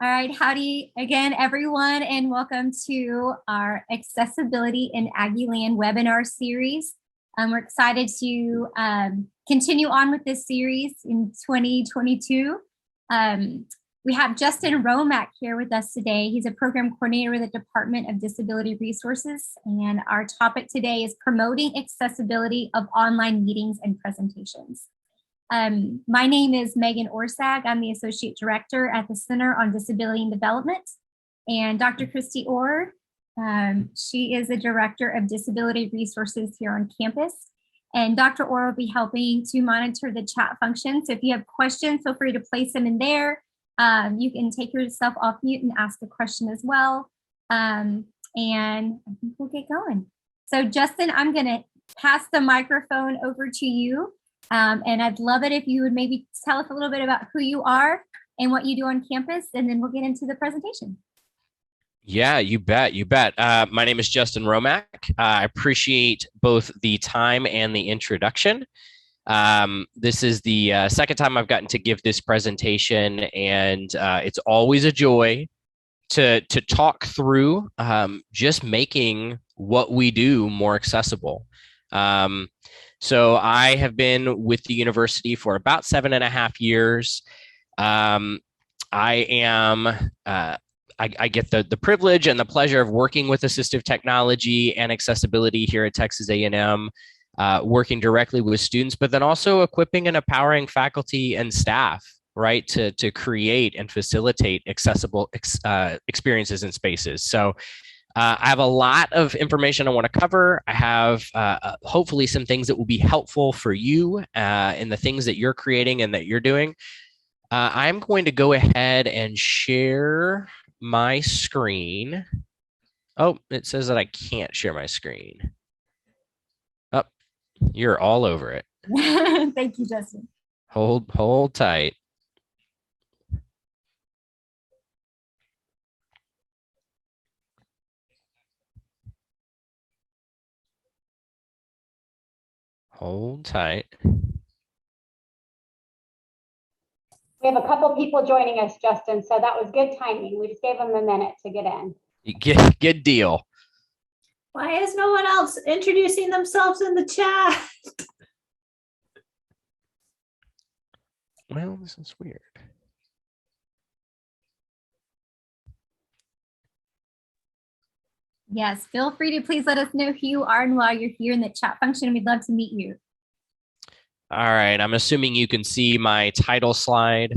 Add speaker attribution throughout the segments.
Speaker 1: All right, howdy again, everyone, and welcome to our Accessibility in Aggie Land webinar series. We're excited to continue on with this series in 2022. We have Justin Romack here with us today. He's a program coordinator with the Department of Disability Resources, and our topic today is promoting accessibility of online meetings and presentations. My name is Megan Orsag. I'm the Associate Director at the Center on Disability and Development. And Dr. Christy Orr, she is the Director of Disability Resources here on campus. And Dr. Orr will be helping to monitor the chat function. So if you have questions, feel free to place them in there. You can take yourself off mute and ask a question as well. And I think we'll get going. So Justin, I'm gonna pass the microphone over to you. And I'd love it if you would maybe tell us a little bit about who you are and what you do on campus, and then we'll get into the presentation.
Speaker 2: Yeah, you bet. You bet. My name is Justin Romack. I appreciate both the time and the introduction. This is the second time I've gotten to give this presentation, and it's always a joy to talk through just making what we do more accessible. So I have been with the university for about 7.5 years. I get the privilege and the pleasure of working with assistive technology and accessibility here at Texas A&M, working directly with students, but then also equipping and empowering faculty and staff, right, to create and facilitate accessible experiences and spaces. So I have a lot of information I want to cover. I have hopefully some things that will be helpful for you in the things that you're creating and that you're doing. I'm going to go ahead and share my screen. Oh, it says that I can't share my screen. Oh, you're all over it.
Speaker 1: Thank you, Justin.
Speaker 2: Hold tight. Hold tight.
Speaker 3: We have a couple people joining us, Justin, so that was good timing. We just gave them a minute to get in.
Speaker 2: Good deal.
Speaker 4: Why is no one else introducing themselves in the chat?
Speaker 2: Well, this is weird.
Speaker 1: Yes, feel free to please let us know who you are and why you're here in the chat function. We'd love to meet you.
Speaker 2: All right, I'm assuming you can see my title slide,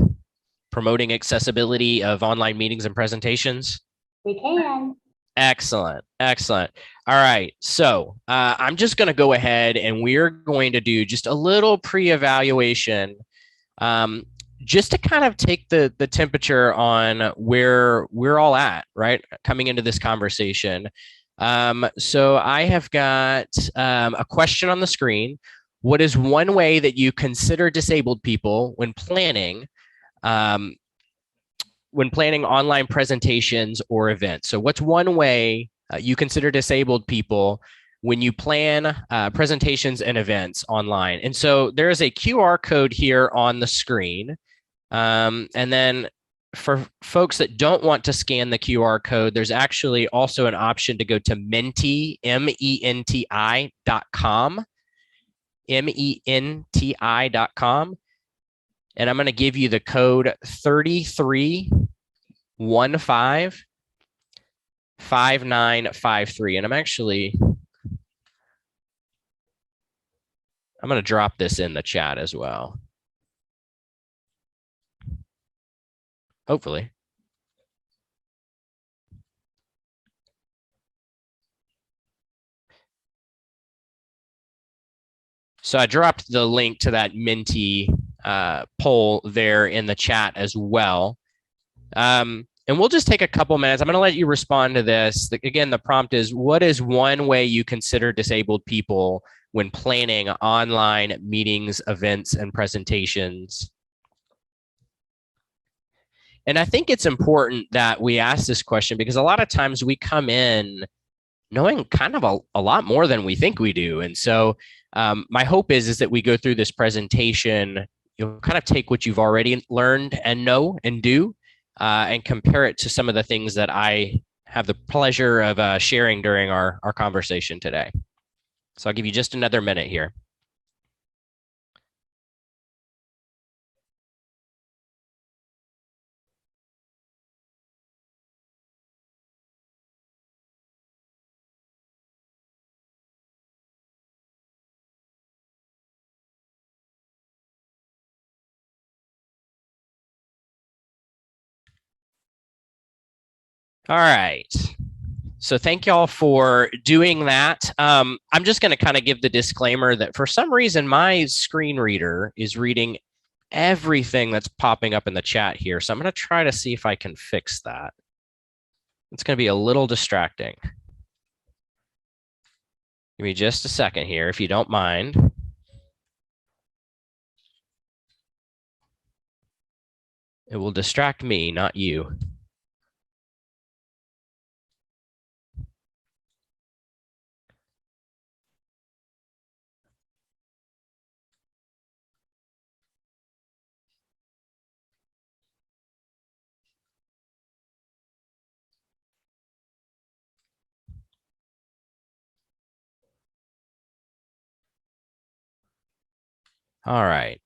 Speaker 2: promoting accessibility of online meetings and presentations.
Speaker 3: We can.
Speaker 2: Excellent, excellent. All right, so I'm just going to go ahead and we're going to do just a little pre-evaluation just to kind of take the temperature on where we're all at, right, coming into this conversation. So I have got a question on the screen. What is one way that you consider disabled people when planning online presentations or events? So what's one way you consider disabled people when you plan presentations and events online? And so there is a QR code here on the screen. And then for folks that don't want to scan the QR code, there's actually also an option to go to menti, menti.com, menti.com. And I'm going to give you the code 33155953. And I'm going to drop this in the chat as well. Hopefully. So I dropped the link to that Menti poll there in the chat as well. And we'll just take a couple minutes. I'm going to let you respond to this. Again, the prompt is, what is one way you consider disabled people when planning online meetings, events, and presentations? And I think it's important that we ask this question because a lot of times we come in knowing kind of a lot more than we think we do. And so my hope is that we go through this presentation, you'll kind of take what you've already learned and know and do, and compare it to some of the things that I have the pleasure of sharing during our conversation today. So I'll give you just another minute here. All right. So thank y'all for doing that. I'm just going to kind of give the disclaimer that for some reason, my screen reader is reading everything that's popping up in the chat here. So I'm going to try to see if I can fix that. It's going to be a little distracting. Give me just a second here, if you don't mind. It will distract me, not you. All right.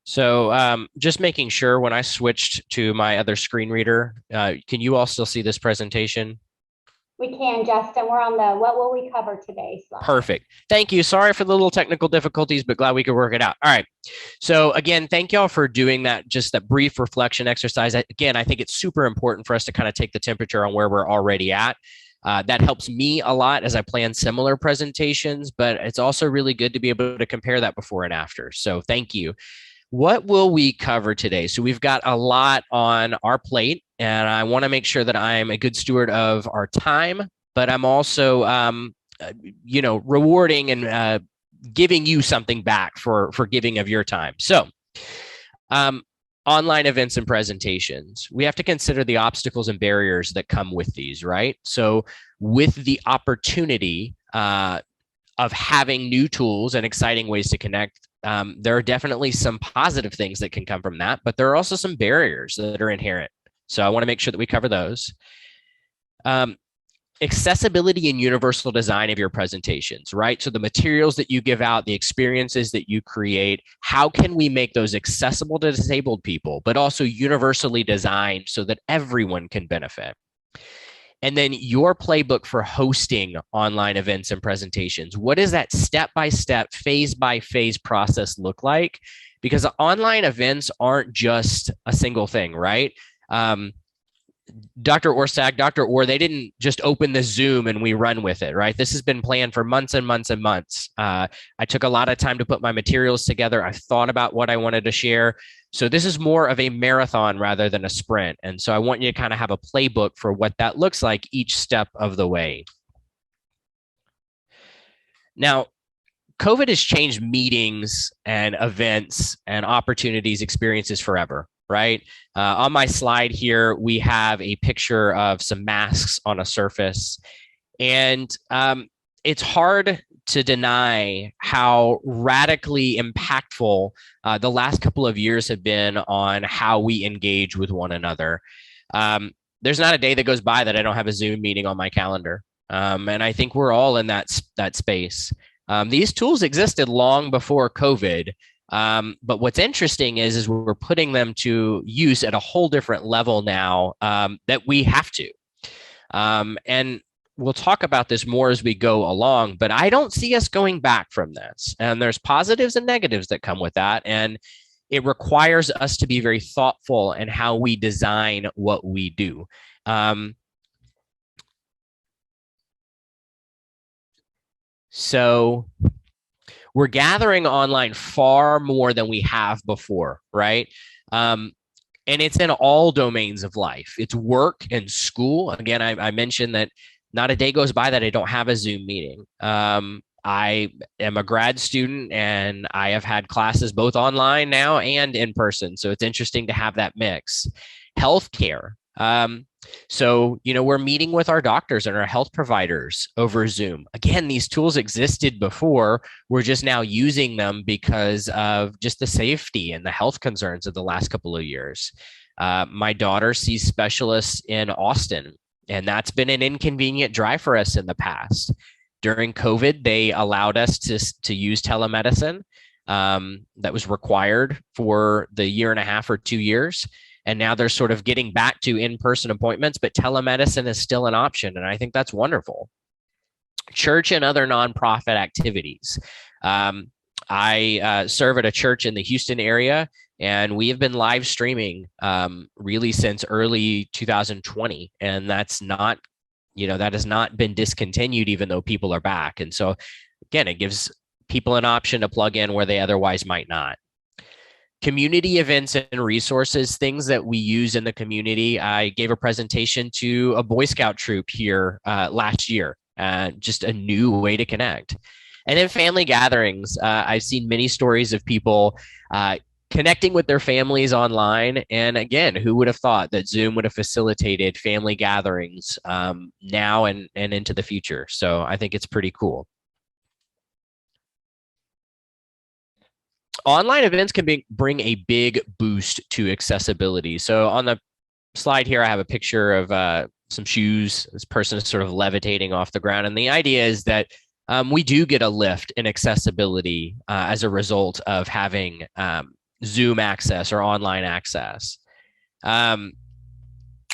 Speaker 2: So just making sure when I switched to my other screen reader, can you all still see this presentation?
Speaker 3: We can, Justin. We're on the what will we cover today slide.
Speaker 2: Perfect. Thank you. Sorry for the little technical difficulties, but glad we could work it out. All right. So again, thank y'all for doing that, just that brief reflection exercise. Again, I think it's super important for us to kind of take the temperature on where we're already at. That helps me a lot as I plan similar presentations, but it's also really good to be able to compare that before and after. So thank you. What will we cover today? So we've got a lot on our plate, and I want to make sure that I'm a good steward of our time, but I'm also, rewarding and giving you something back for giving of your time. So online events and presentations, we have to consider the obstacles and barriers that come with these, right? So with the opportunity of having new tools and exciting ways to connect, there are definitely some positive things that can come from that, but there are also some barriers that are inherent. So I want to make sure that we cover those. Accessibility and universal design of your presentations, right? So the materials that you give out, the experiences that you create, how can we make those accessible to disabled people, but also universally designed so that everyone can benefit? And then your playbook for hosting online events and presentations. What does that step-by-step, phase-by-phase process look like? Because online events aren't just a single thing, right? Dr. Orstag, Dr. Orr, they didn't just open the Zoom and we run with it, right? This has been planned for months and months and months. I took a lot of time to put my materials together. I thought about what I wanted to share. So this is more of a marathon rather than a sprint. And so I want you to kind of have a playbook for what that looks like each step of the way. Now, COVID has changed meetings and events and opportunities, experiences forever, right? On my slide here, we have a picture of some masks on a surface. And it's hard to deny how radically impactful the last couple of years have been on how we engage with one another. There's not a day that goes by that I don't have a Zoom meeting on my calendar. And I think we're all in that space. These tools existed long before COVID. But what's interesting is we're putting them to use at a whole different level now that we have to. And we'll talk about this more as we go along, but I don't see us going back from this. And there's positives and negatives that come with that. And it requires us to be very thoughtful in how we design what we do. So we're gathering online far more than we have before, right? And it's in all domains of life. It's work and school. Again, I mentioned that not a day goes by that I don't have a Zoom meeting. I am a grad student and I have had classes both online now and in person. So it's interesting to have that mix. Healthcare. So, we're meeting with our doctors and our health providers over Zoom. Again, these tools existed before. We're just now using them because of just the safety and the health concerns of the last couple of years. My daughter sees specialists in Austin, and that's been an inconvenient drive for us in the past. During COVID, they allowed us to use telemedicine. That was required for the year and a half or 2 years. And now they're sort of getting back to in-person appointments, but telemedicine is still an option. And I think that's wonderful. Church and other nonprofit activities. I serve at a church in the Houston area, and we have been live streaming really since early 2020. And that's not, that has not been discontinued, even though people are back. And so, again, it gives people an option to plug in where they otherwise might not. Community events and resources, things that we use in the community. I gave a presentation to a Boy Scout troop here last year, just a new way to connect. And then family gatherings. I've seen many stories of people connecting with their families online. And again, who would have thought that Zoom would have facilitated family gatherings now and into the future? So I think it's pretty cool. Online events can bring a big boost to accessibility. So on the slide here, I have a picture of some shoes. This person is sort of levitating off the ground. And the idea is that we do get a lift in accessibility as a result of having Zoom access or online access. One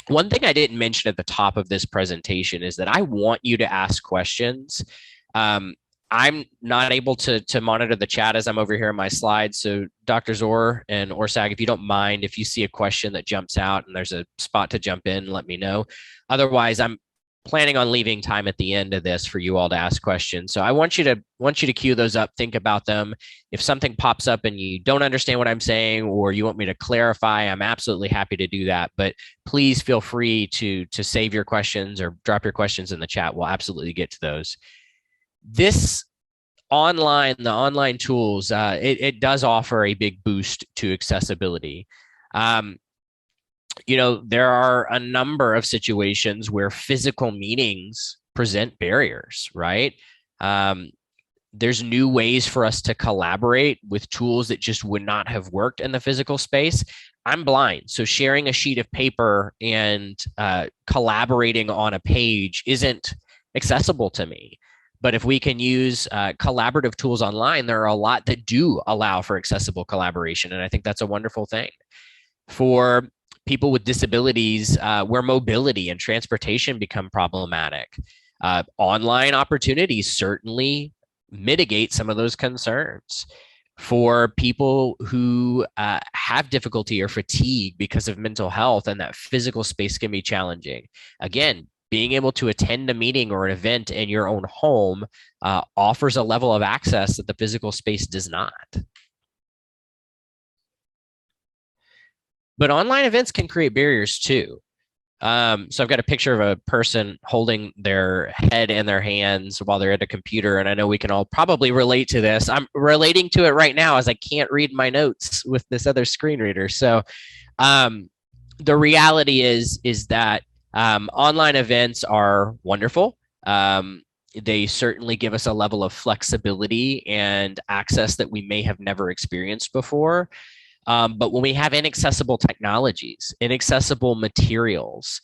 Speaker 2: thing I didn't mention at the top of this presentation is that I want you to ask questions. I'm not able to monitor the chat as I'm over here in my slides. So Dr. Zor and Orsag, if you don't mind, if you see a question that jumps out and there's a spot to jump in, let me know. Otherwise, I'm planning on leaving time at the end of this for you all to ask questions. So I want you to queue those up, think about them. If something pops up and you don't understand what I'm saying, or you want me to clarify, I'm absolutely happy to do that. But please feel free to save your questions or drop your questions in the chat. We'll absolutely get to those. The online tools, it does offer a big boost to accessibility. There are a number of situations where physical meetings present barriers, right? There's new ways for us to collaborate with tools that just would not have worked in the physical space. I'm blind, so sharing a sheet of paper and collaborating on a page isn't accessible to me. But if we can use collaborative tools online, there are a lot that do allow for accessible collaboration. And I think that's a wonderful thing. For people with disabilities, where mobility and transportation become problematic, online opportunities certainly mitigate some of those concerns. For people who have difficulty or fatigue because of mental health, and that physical space can be challenging. Again, being able to attend a meeting or an event in your own home offers a level of access that the physical space does not. But online events can create barriers too. So I've got a picture of a person holding their head in their hands while they're at a computer, and I know we can all probably relate to this. I'm relating to it right now as I can't read my notes with this other screen reader. So the reality is that online events are wonderful. They certainly give us a level of flexibility and access that we may have never experienced before. But when we have inaccessible technologies, inaccessible materials,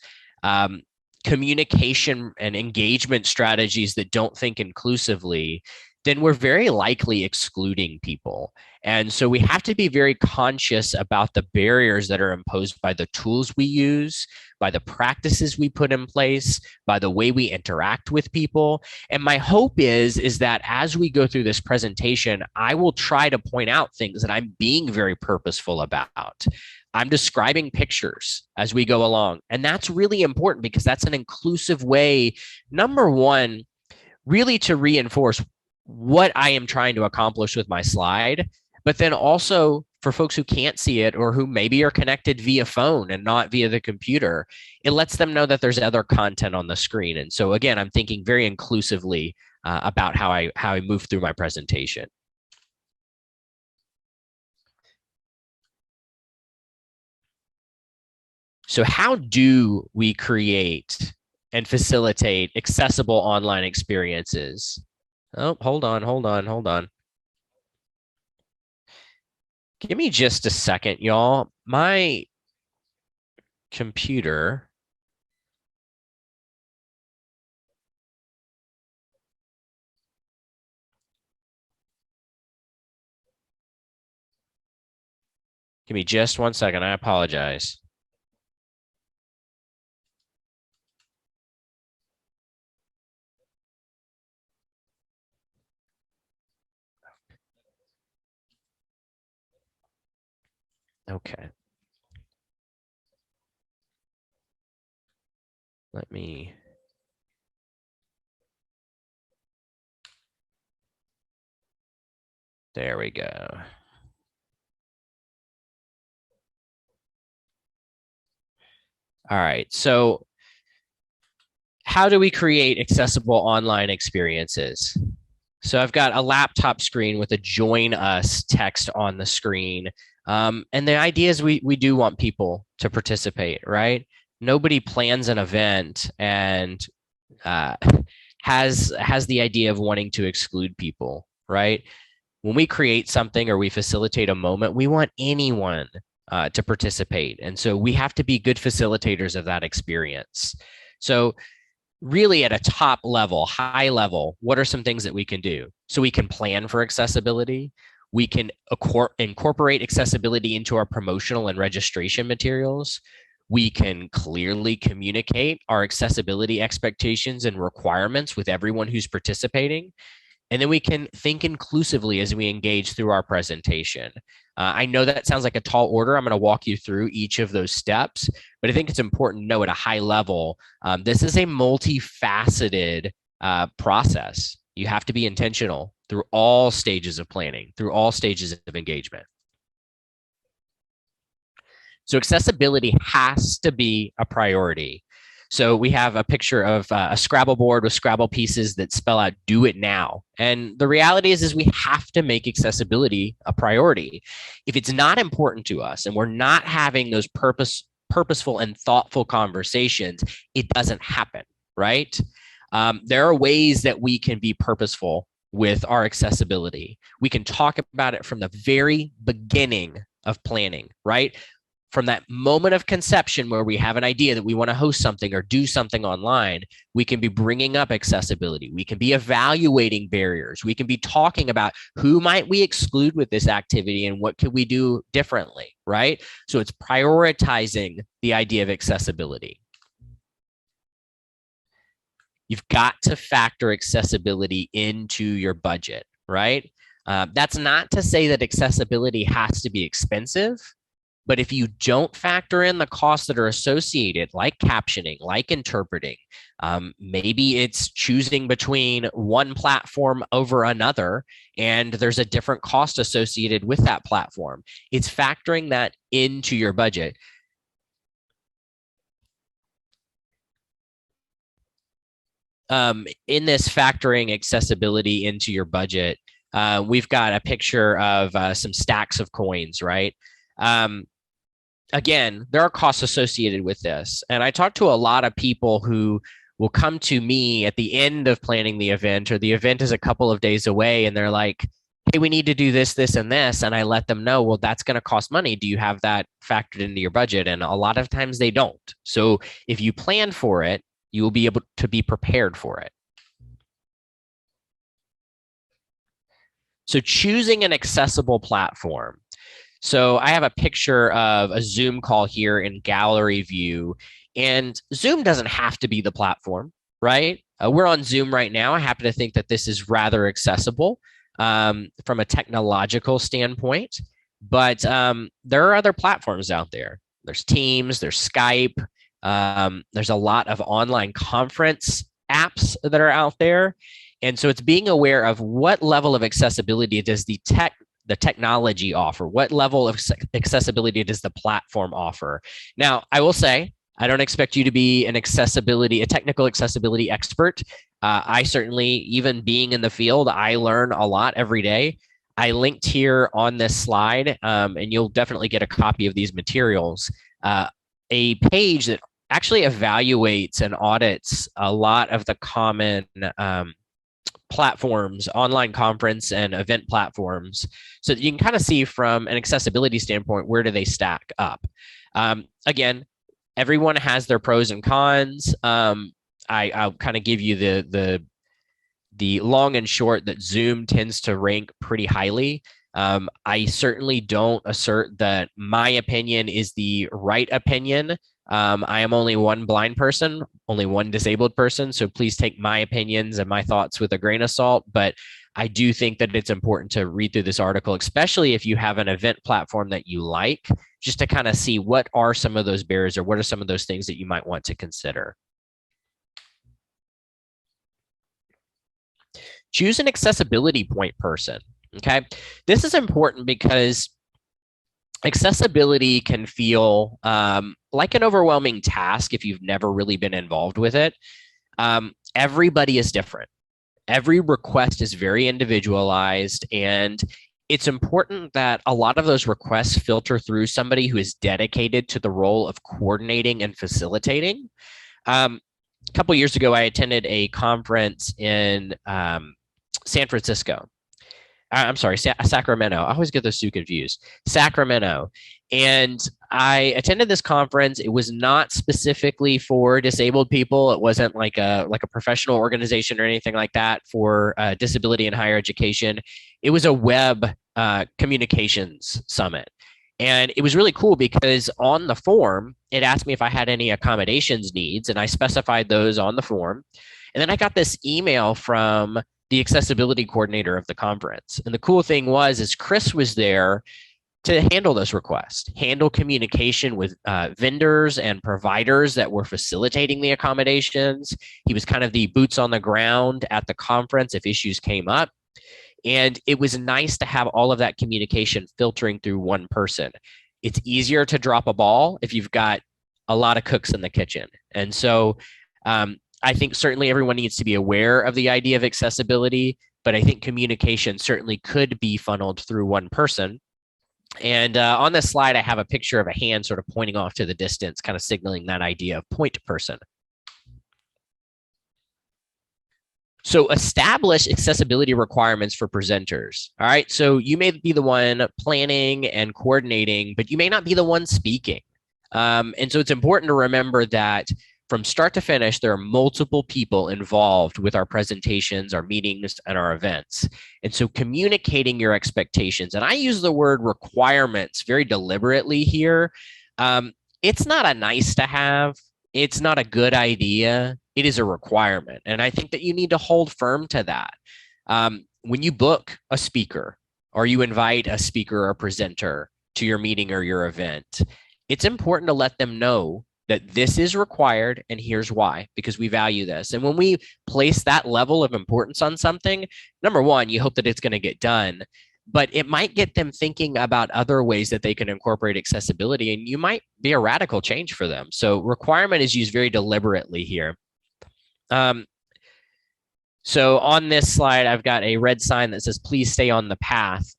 Speaker 2: communication and engagement strategies that don't think inclusively, then we're very likely excluding people. And so we have to be very conscious about the barriers that are imposed by the tools we use, by the practices we put in place, by the way we interact with people. And my hope is that as we go through this presentation, I will try to point out things that I'm being very purposeful about. I'm describing pictures as we go along. And that's really important because that's an inclusive way, number one, really to reinforce what I am trying to accomplish with my slide, but then also for folks who can't see it or who maybe are connected via phone and not via the computer, it lets them know that there's other content on the screen. And so again, I'm thinking very inclusively about how I move through my presentation. So how do we create and facilitate accessible online experiences? Oh, hold on. Give me just a second, y'all. My computer. Give me just 1 second. I apologize. Okay. Let me. There we go. All right. So how do we create accessible online experiences? So I've got a laptop screen with a join us text on the screen. And the idea is we do want people to participate, right? Nobody plans an event and uh, has the idea of wanting to exclude people, right? When we create something or we facilitate a moment, we want anyone to participate. And so we have to be good facilitators of that experience. So really at a top level, high level, what are some things that we can do? So we can plan for accessibility. We can incorporate accessibility into our promotional and registration materials. We can clearly communicate our accessibility expectations and requirements with everyone who's participating. And then we can think inclusively as we engage through our presentation. I know that sounds like a tall order. I'm going to walk you through each of those steps, but I think it's important to know at a high level, this is a multifaceted process. You have to be intentional through all stages of planning, through all stages of engagement. So accessibility has to be a priority. So we have a picture of a Scrabble board with Scrabble pieces that spell out "do it now." And the reality is we have to make accessibility a priority. If it's not important to us and we're not having those purposeful and thoughtful conversations, it doesn't happen, right? There are ways that we can be purposeful with our accessibility. We can talk about it from the very beginning of planning, right? From that moment of conception where we have an idea that we want to host something or do something online, we can be bringing up accessibility. We can be evaluating barriers. We can be talking about who might we exclude with this activity and what could we do differently, right? So it's prioritizing the idea of accessibility. You've got to factor accessibility into your budget, right? That's not to say that accessibility has to be expensive. But if you don't factor in the costs that are associated, like captioning, like interpreting, maybe it's choosing between one platform over another, and there's a different cost associated with that platform. It's factoring that into your budget. In this factoring accessibility into your budget, we've got a picture of some stacks of coins, right? Again, there are costs associated with this. And I talk to a lot of people who will come to me at the end of planning the event, or the event is a couple of days away, and they're like, hey, we need to do this, this, and this. And I let them know, well, that's going to cost money. Do you have that factored into your budget? And a lot of times they don't. So if you plan for it, you will be able to be prepared for it. So choosing an accessible platform. So I have a picture of a Zoom call here in gallery view, and Zoom doesn't have to be the platform, right? We're on Zoom right now. I happen to think that this is rather accessible from a technological standpoint, but there are other platforms out there. There's Teams, there's Skype, there's a lot of online conference apps that are out there. And so it's being aware of what level of accessibility does the technology offer? What level of accessibility does the platform offer? Now, I will say, I don't expect you to be a technical accessibility expert. I certainly, even being in the field, I learn a lot every day. I linked here on this slide, and you'll definitely get a copy of these materials. a page that actually evaluates and audits a lot of the common platforms, online conference and event platforms, so that you can kind of see from an accessibility standpoint, where do they stack up? Again, everyone has their pros and cons. I'll kind of give you the long and short that Zoom tends to rank pretty highly. I certainly don't assert that my opinion is the right opinion. I am only one blind person, only one disabled person. So please take my opinions and my thoughts with a grain of salt. But I do think that it's important to read through this article, especially if you have an event platform that you like, just to kind of see what are some of those barriers or what are some of those things that you might want to consider. Choose an accessibility point person. Okay. This is important because accessibility can feel like an overwhelming task if you've never really been involved with it. Everybody is different. Every request is very individualized, and it's important that a lot of those requests filter through somebody who is dedicated to the role of coordinating and facilitating. A couple years ago, I attended a conference in San Francisco. I'm sorry, Sacramento. I always get those two confused. Sacramento. And I attended this conference. It was not specifically for disabled people. It wasn't like a professional organization or anything like that for disability in higher education. It was a web communications summit. And it was really cool because on the form, it asked me if I had any accommodations needs, and I specified those on the form. And then I got this email from the accessibility coordinator of the conference. And the cool thing is Chris was there to handle this request, handle communication with vendors and providers that were facilitating the accommodations. He was kind of the boots on the ground at the conference if issues came up. And it was nice to have all of that communication filtering through one person. It's easier to drop a ball if you've got a lot of cooks in the kitchen. And so I think certainly everyone needs to be aware of the idea of accessibility, but I think communication certainly could be funneled through one person. And on this slide, I have a picture of a hand sort of pointing off to the distance, kind of signaling that idea of point person. So establish accessibility requirements for presenters. All right. So you may be the one planning and coordinating, but you may not be the one speaking. And so it's important to remember that from start to finish, there are multiple people involved with our presentations, our meetings, and our events. And so communicating your expectations, and I use the word requirements very deliberately here. It's not a nice to have. It's not a good idea. It is a requirement. And I think that you need to hold firm to that. When you book a speaker or you invite a speaker or presenter to your meeting or your event, it's important to let them know that this is required and here's why, because we value this. And when we place that level of importance on something, number one, you hope that it's going to get done, but it might get them thinking about other ways that they can incorporate accessibility, and you might be a radical change for them. So requirement is used very deliberately here. So on this slide, I've got a red sign that says, please stay on the path.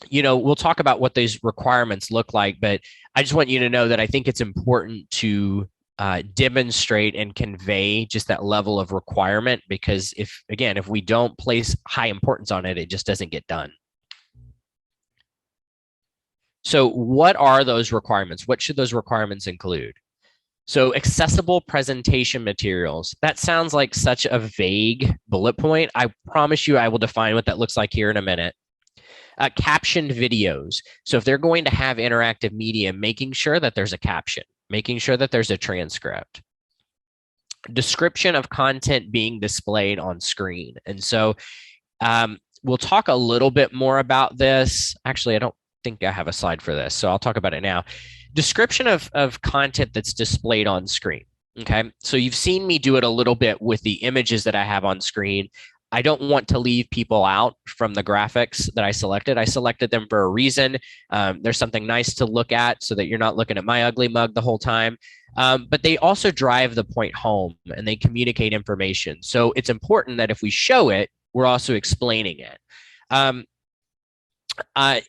Speaker 2: We'll talk about what those requirements look like, but I just want you to know that I think it's important to demonstrate and convey just that level of requirement, because if we don't place high importance on it, it just doesn't get done. So what are those requirements? What should those requirements include? So accessible presentation materials. That sounds like such a vague bullet point. I promise you I will define what that looks like here in a minute. Captioned videos. So if they're going to have interactive media, making sure that there's a caption, making sure that there's a transcript. Description of content being displayed on screen. And so we'll talk a little bit more about this. Actually, I don't think I have a slide for this, so I'll talk about it now. Description of content that's displayed on screen. Okay, so you've seen me do it a little bit with the images that I have on screen. I don't want to leave people out from the graphics that I selected. I selected them for a reason. There's something nice to look at so that you're not looking at my ugly mug the whole time. But they also drive the point home and they communicate information. So it's important that if we show it, we're also explaining it.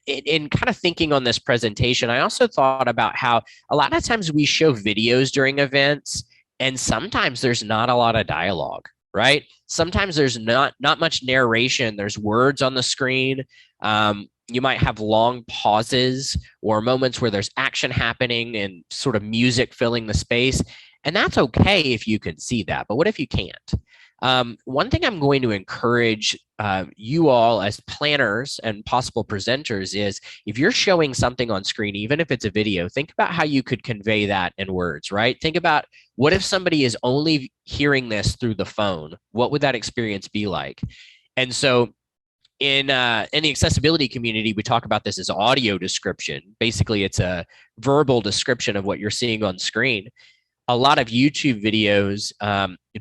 Speaker 2: in kind of thinking on this presentation, I also thought about how a lot of times we show videos during events, and sometimes there's not a lot of dialogue, right? Sometimes there's not much narration. There's words on the screen. You might have long pauses or moments where there's action happening and sort of music filling the space. And that's okay if you can see that. But what if you can't? One thing I'm going to encourage you all as planners and possible presenters is if you're showing something on screen, even if it's a video, think about how you could convey that in words, right? Think about what if somebody is only hearing this through the phone? What would that experience be like? And so in the accessibility community, we talk about this as audio description. Basically, it's a verbal description of what you're seeing on screen. A lot of YouTube videos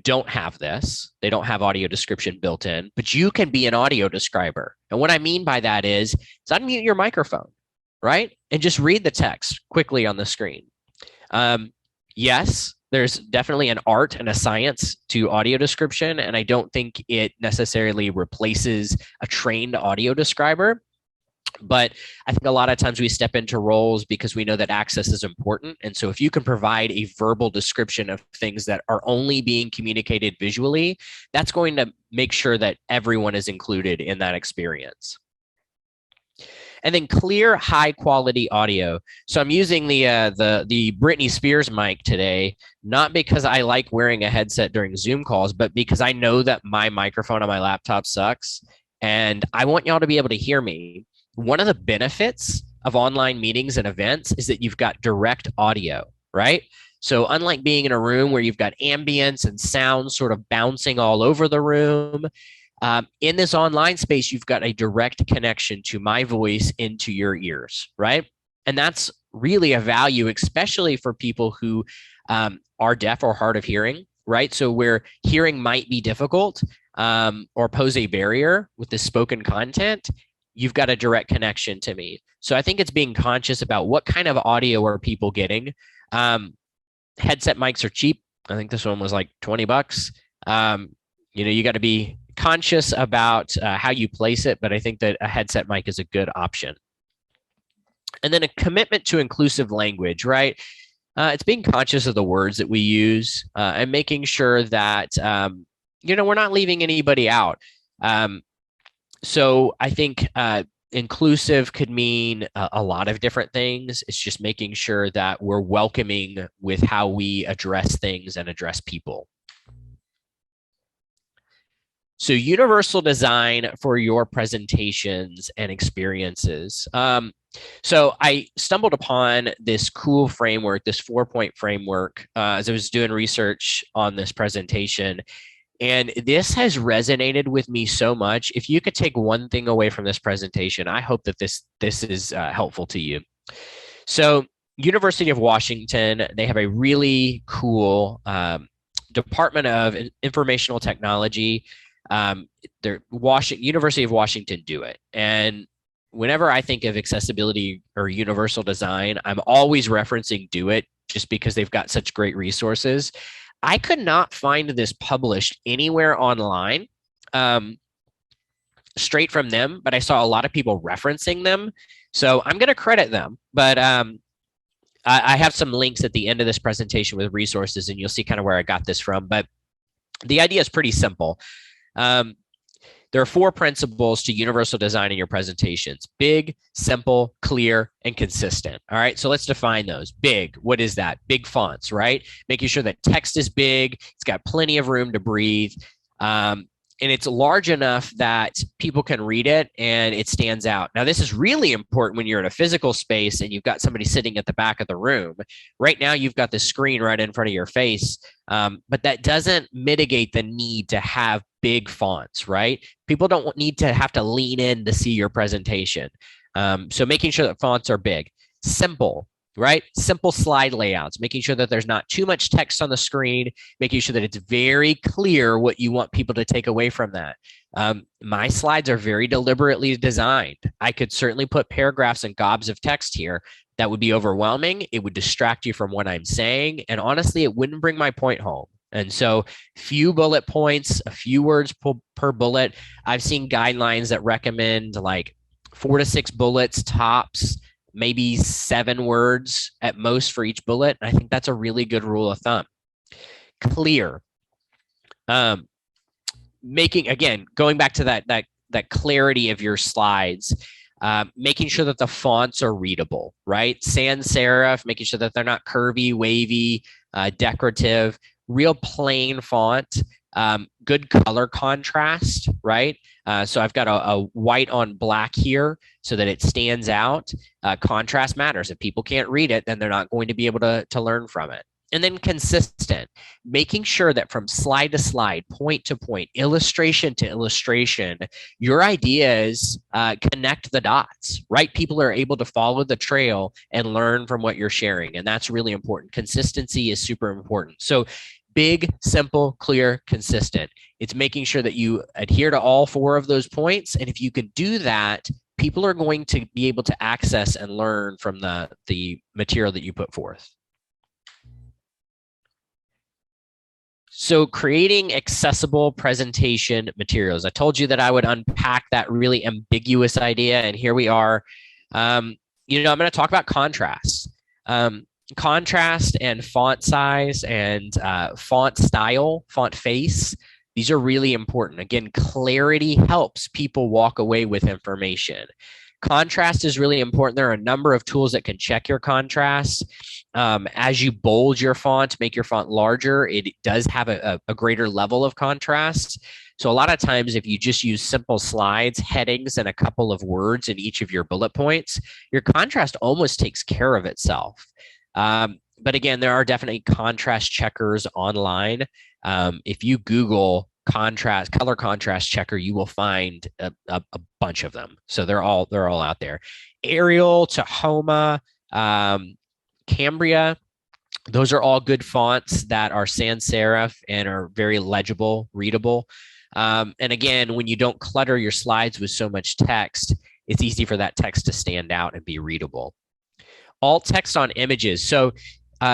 Speaker 2: don't have this. They don't have audio description built in, but you can be an audio describer. And what I mean by that is unmute your microphone, right? And just read the text quickly on the screen. Yes, there's definitely an art and a science to audio description, and I don't think it necessarily replaces a trained audio describer. But I think a lot of times we step into roles because we know that access is important. And so if you can provide a verbal description of things that are only being communicated visually, that's going to make sure that everyone is included in that experience. And then clear, high quality audio. So I'm using the Britney Spears mic today, not because I like wearing a headset during Zoom calls, but because I know that my microphone on my laptop sucks. And I want y'all to be able to hear me. One of the benefits of online meetings and events is that you've got direct audio, right? So unlike being in a room where you've got ambience and sound sort of bouncing all over the room, in this online space, you've got a direct connection to my voice into your ears, right? And that's really a value, especially for people who are deaf or hard of hearing, right? So where hearing might be difficult or pose a barrier with this spoken content, you've got a direct connection to me. So I think it's being conscious about what kind of audio are people getting. Headset mics are cheap. I think this one was like $20. You got to be conscious about how you place it, but I think that a headset mic is a good option. And then a commitment to inclusive language, right? It's being conscious of the words that we use and making sure that, we're not leaving anybody out. So I think inclusive could mean a lot of different things. It's just making sure that we're welcoming with how we address things and address people. So universal design for your presentations and experiences. So I stumbled upon this cool framework, this 4-point framework, as I was doing research on this presentation. And this has resonated with me so much. If you could take one thing away from this presentation, I hope that this is helpful to you. So University of Washington, they have a really cool Department of Informational Technology. University of Washington do it. And whenever I think of accessibility or universal design, I'm always referencing Do It just because they've got such great resources. I could not find this published anywhere online straight from them, but I saw a lot of people referencing them. So I'm going to credit them, but I have some links at the end of this presentation with resources, and you'll see kind of where I got this from. But the idea is pretty simple. There are 4 principles to universal design in your presentations: big, simple, clear, and consistent. All right, so let's define those. Big, what is that? Big fonts, right? Making sure that text is big, it's got plenty of room to breathe, and it's large enough that people can read it and it stands out. Now, this is really important when you're in a physical space and you've got somebody sitting at the back of the room. Right now, you've got the screen right in front of your face, but that doesn't mitigate the need to have big fonts, right? People don't need to have to lean in to see your presentation. So making sure that fonts are big. Simple, right? Simple slide layouts, making sure that there's not too much text on the screen, making sure that it's very clear what you want people to take away from that. My slides are very deliberately designed. I could certainly put paragraphs and gobs of text here. That would be overwhelming. It would distract you from what I'm saying. And honestly, it wouldn't bring my point home. And so few bullet points, a few words per bullet. I've seen guidelines that recommend like 4 to 6 bullets tops, maybe 7 words at most for each bullet. And I think that's a really good rule of thumb. Clear. Again, going back to that clarity of your slides, making sure that the fonts are readable, right? Sans serif, making sure that they're not curvy, wavy, decorative, real plain font, good color contrast, right? So I've got a white on black here so that it stands out. Contrast matters. If people can't read it, then they're not going to be able to learn from it. And then consistent, making sure that from slide to slide, point to point, illustration to illustration, your ideas connect the dots, right? People are able to follow the trail and learn from what you're sharing. And that's really important. Consistency is super important. So big, simple, clear, consistent. It's making sure that you adhere to all 4 of those points. And if you can do that, people are going to be able to access and learn from the material that you put forth. So creating accessible presentation materials. I told you that I would unpack that really ambiguous idea, and here we are. I'm going to talk about contrast. Contrast and font size and font style, font face. These are really important. Again, clarity helps people walk away with information. Contrast is really important. There are a number of tools that can check your contrast. As you bold your font, make your font larger, it does have a greater level of contrast. So a lot of times, if you just use simple slides, headings, and a couple of words in each of your bullet points, your contrast almost takes care of itself. But again, there are definitely contrast checkers online. If you Google color contrast checker, you will find a bunch of them. So they're all out there. Arial, Tahoma, Cambria, those are all good fonts that are sans serif and are very legible, readable. And again, when you don't clutter your slides with so much text, it's easy for that text to stand out and be readable. Alt text on images. So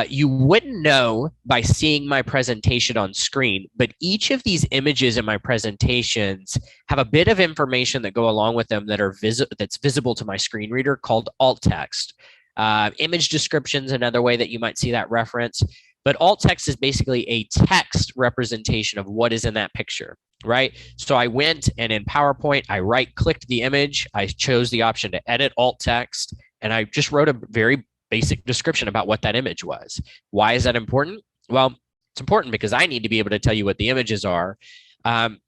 Speaker 2: you wouldn't know by seeing my presentation on screen, but each of these images in my presentations have a bit of information that go along with them that's visible to my screen reader called alt text. Image descriptions, another way that you might see that reference. But alt text is basically a text representation of what is in that picture, right? So I went and in PowerPoint, I right-clicked the image. I chose the option to edit alt text, and I just wrote a very basic description about what that image was. Why is that important? Well, it's important because I need to be able to tell you what the images are. But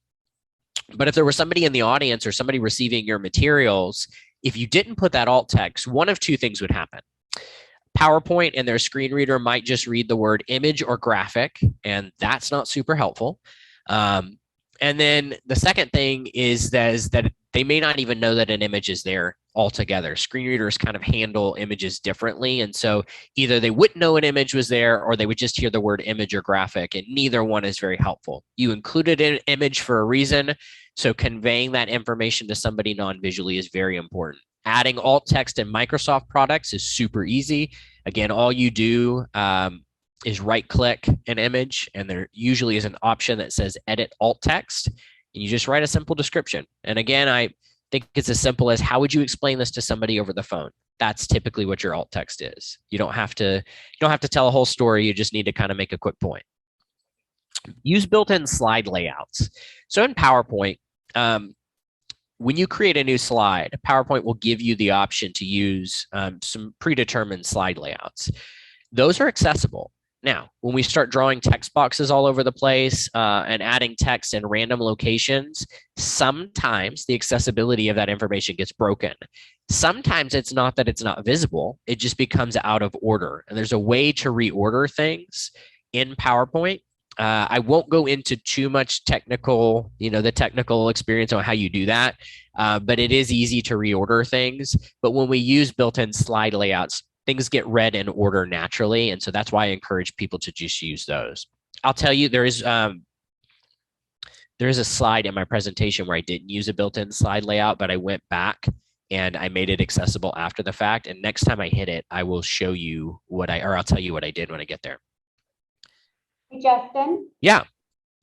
Speaker 2: if there was somebody in the audience or somebody receiving your materials, if you didn't put that alt text, one of 2 things would happen. PowerPoint and their screen reader might just read the word image or graphic, and that's not super helpful. And then the second thing is that they may not even know that an image is there altogether. Screen readers kind of handle images differently. And so either they wouldn't know an image was there, or they would just hear the word image or graphic, and neither one is very helpful. You included an image for a reason. So conveying that information to somebody non-visually is very important. Adding alt text in Microsoft products is super easy. Again, all you do is right-click an image, and there usually is an option that says edit alt text, and you just write a simple description. And again, I think it's as simple as, how would you explain this to somebody over the phone? That's typically what your alt text is. You don't have to tell a whole story. You just need to kind of make a quick point. Use built-in slide layouts. So in PowerPoint, when you create a new slide, PowerPoint will give you the option to use some predetermined slide layouts. Those are accessible. Now, when we start drawing text boxes all over the place and adding text in random locations, sometimes the accessibility of that information gets broken. Sometimes it's not that it's not visible, it just becomes out of order. And there's a way to reorder things in PowerPoint. I won't go into too much technical, the technical experience on how you do that, but it is easy to reorder things. But when we use built-in slide layouts, things get read in order naturally. And so that's why I encourage people to just use those. I'll tell you, there is a slide in my presentation where I didn't use a built-in slide layout, but I went back and I made it accessible after the fact. And next time I hit it, I will show you I'll tell you what I did when I get there.
Speaker 3: Hey, Justin?
Speaker 2: Yeah.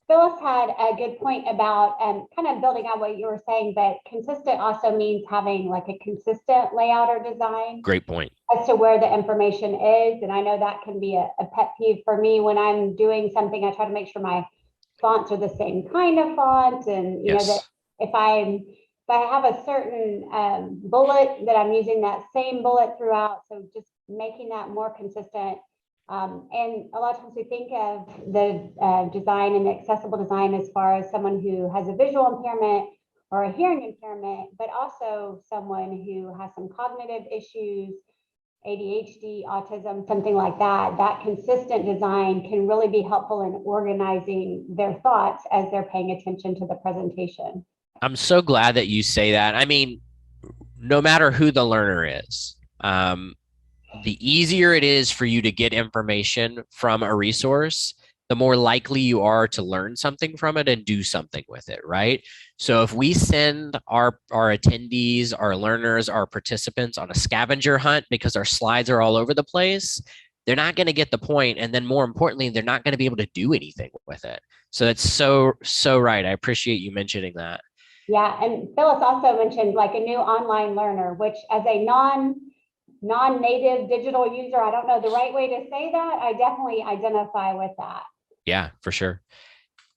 Speaker 3: Phyllis had a good point about kind of building on what you were saying, but consistent also means having like a consistent layout or design.
Speaker 2: Great point.
Speaker 3: As to where the information is. And I know that can be a pet peeve for me when I'm doing something. I try to make sure my fonts are the same kind of font. And, you know, that if I have a certain bullet that I'm using that same bullet throughout. So just making that more consistent. And a lot of times we think of the design and accessible design as far as someone who has a visual impairment or a hearing impairment, but also someone who has some cognitive issues, ADHD, autism, something like that. That consistent design can really be helpful in organizing their thoughts as they're paying attention to the presentation.
Speaker 2: I'm so glad that you say that. I mean, no matter who the learner is, the easier it is for you to get information from a resource, the more likely you are to learn something from it and do something with it, right? So if we send our attendees, our learners, our participants on a scavenger hunt because our slides are all over the place, they're not going to get the point. And then more importantly, they're not going to be able to do anything with it. So it's so right. I appreciate you mentioning that.
Speaker 3: Yeah, and Phyllis also mentioned like a new online learner, which as a non-native digital user, I don't know the right way to say that. I definitely identify with that.
Speaker 2: Yeah, for sure.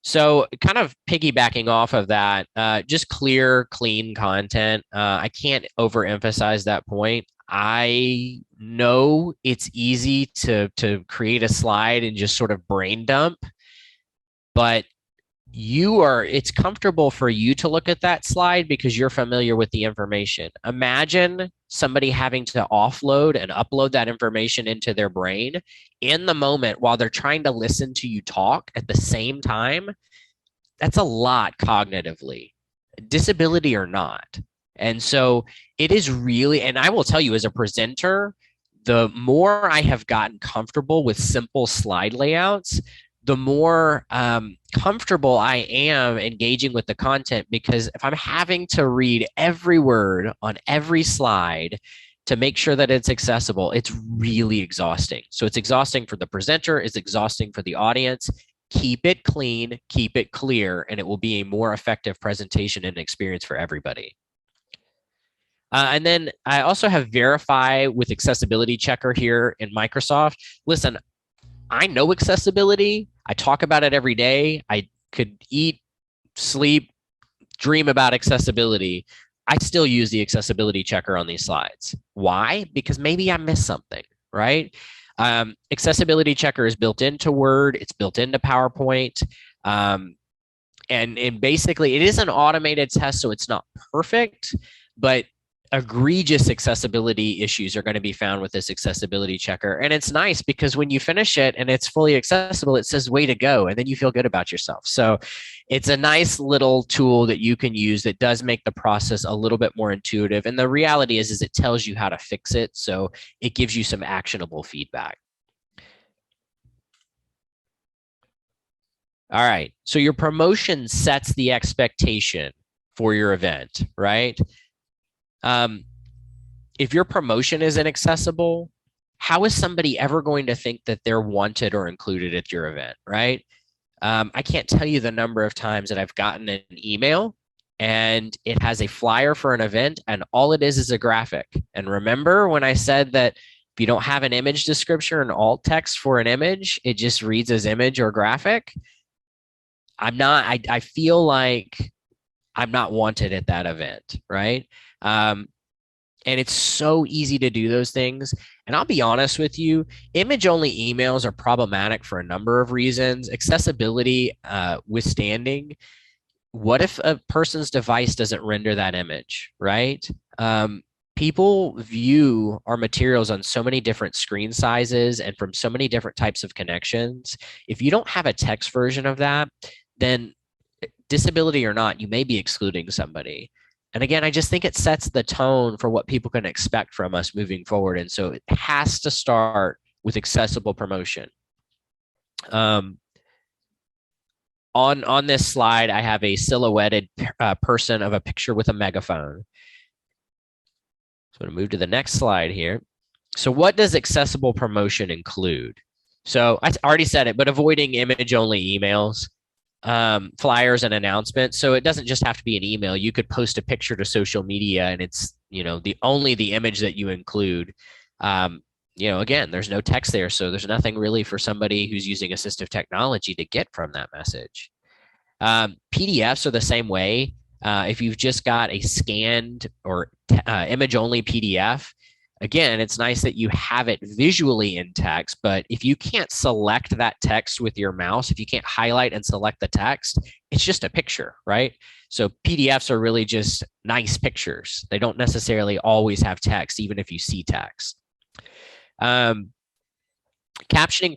Speaker 2: So kind of piggybacking off of that, just clear, clean content. I can't overemphasize that point. I know it's easy to create a slide and just sort of brain dump, but it's comfortable for you to look at that slide because you're familiar with the information. Imagine somebody having to offload and upload that information into their brain in the moment while they're trying to listen to you talk at the same time. That's a lot cognitively, disability or not. And so it is really, and I will tell you as a presenter, the more I have gotten comfortable with simple slide layouts, the more comfortable I am engaging with the content, because if I'm having to read every word on every slide to make sure that it's accessible, it's really exhausting. So it's exhausting for the presenter, it's exhausting for the audience. Keep it clean, keep it clear, and it will be a more effective presentation and experience for everybody. And then I also have Verify with Accessibility Checker here in Microsoft. Listen, I know accessibility. I talk about it every day. I could eat, sleep, dream about accessibility. I still use the accessibility checker on these slides. Why? Because maybe I missed something, right? Accessibility checker is built into Word. It's built into PowerPoint. And basically, it is an automated test, so it's not perfect, but egregious accessibility issues are going to be found with this accessibility checker. And it's nice because when you finish it and it's fully accessible, it says way to go, and then you feel good about yourself. So it's a nice little tool that you can use that does make the process a little bit more intuitive. And the reality is it tells you how to fix it. So it gives you some actionable feedback. All right. So your promotion sets the expectation for your event, right? If your promotion is inaccessible, how is somebody ever going to think that they're wanted or included at your event, right? I can't tell you the number of times that I've gotten an email and it has a flyer for an event and all it is a graphic. And remember when I said that if you don't have an image description or an alt text for an image, it just reads as image or graphic? I feel like I'm not wanted at that event, right? And it's so easy to do those things. And I'll be honest with you, image-only emails are problematic for a number of reasons. Accessibility withstanding. What if a person's device doesn't render that image, right? People view our materials on so many different screen sizes and from so many different types of connections. If you don't have a text version of that, then disability or not, you may be excluding somebody. And again, I just think it sets the tone for what people can expect from us moving forward. And so it has to start with accessible promotion. On this slide, I have a silhouetted person of a picture with a megaphone. So I'm going to move to the next slide here. So what does accessible promotion include? So I already said it, but avoiding image-only emails. flyers and announcements. So it doesn't just have to be an email. You could post a picture to social media and it's, the image that you include. Again, there's no text there. So there's nothing really for somebody who's using assistive technology to get from that message. PDFs are the same way. If you've just got a scanned or image only PDF, again, it's nice that you have it visually in text, but if you can't select that text with your mouse, if you can't highlight and select the text, it's just a picture, right? So PDFs are really just nice pictures. They don't necessarily always have text, even if you see text. Captioning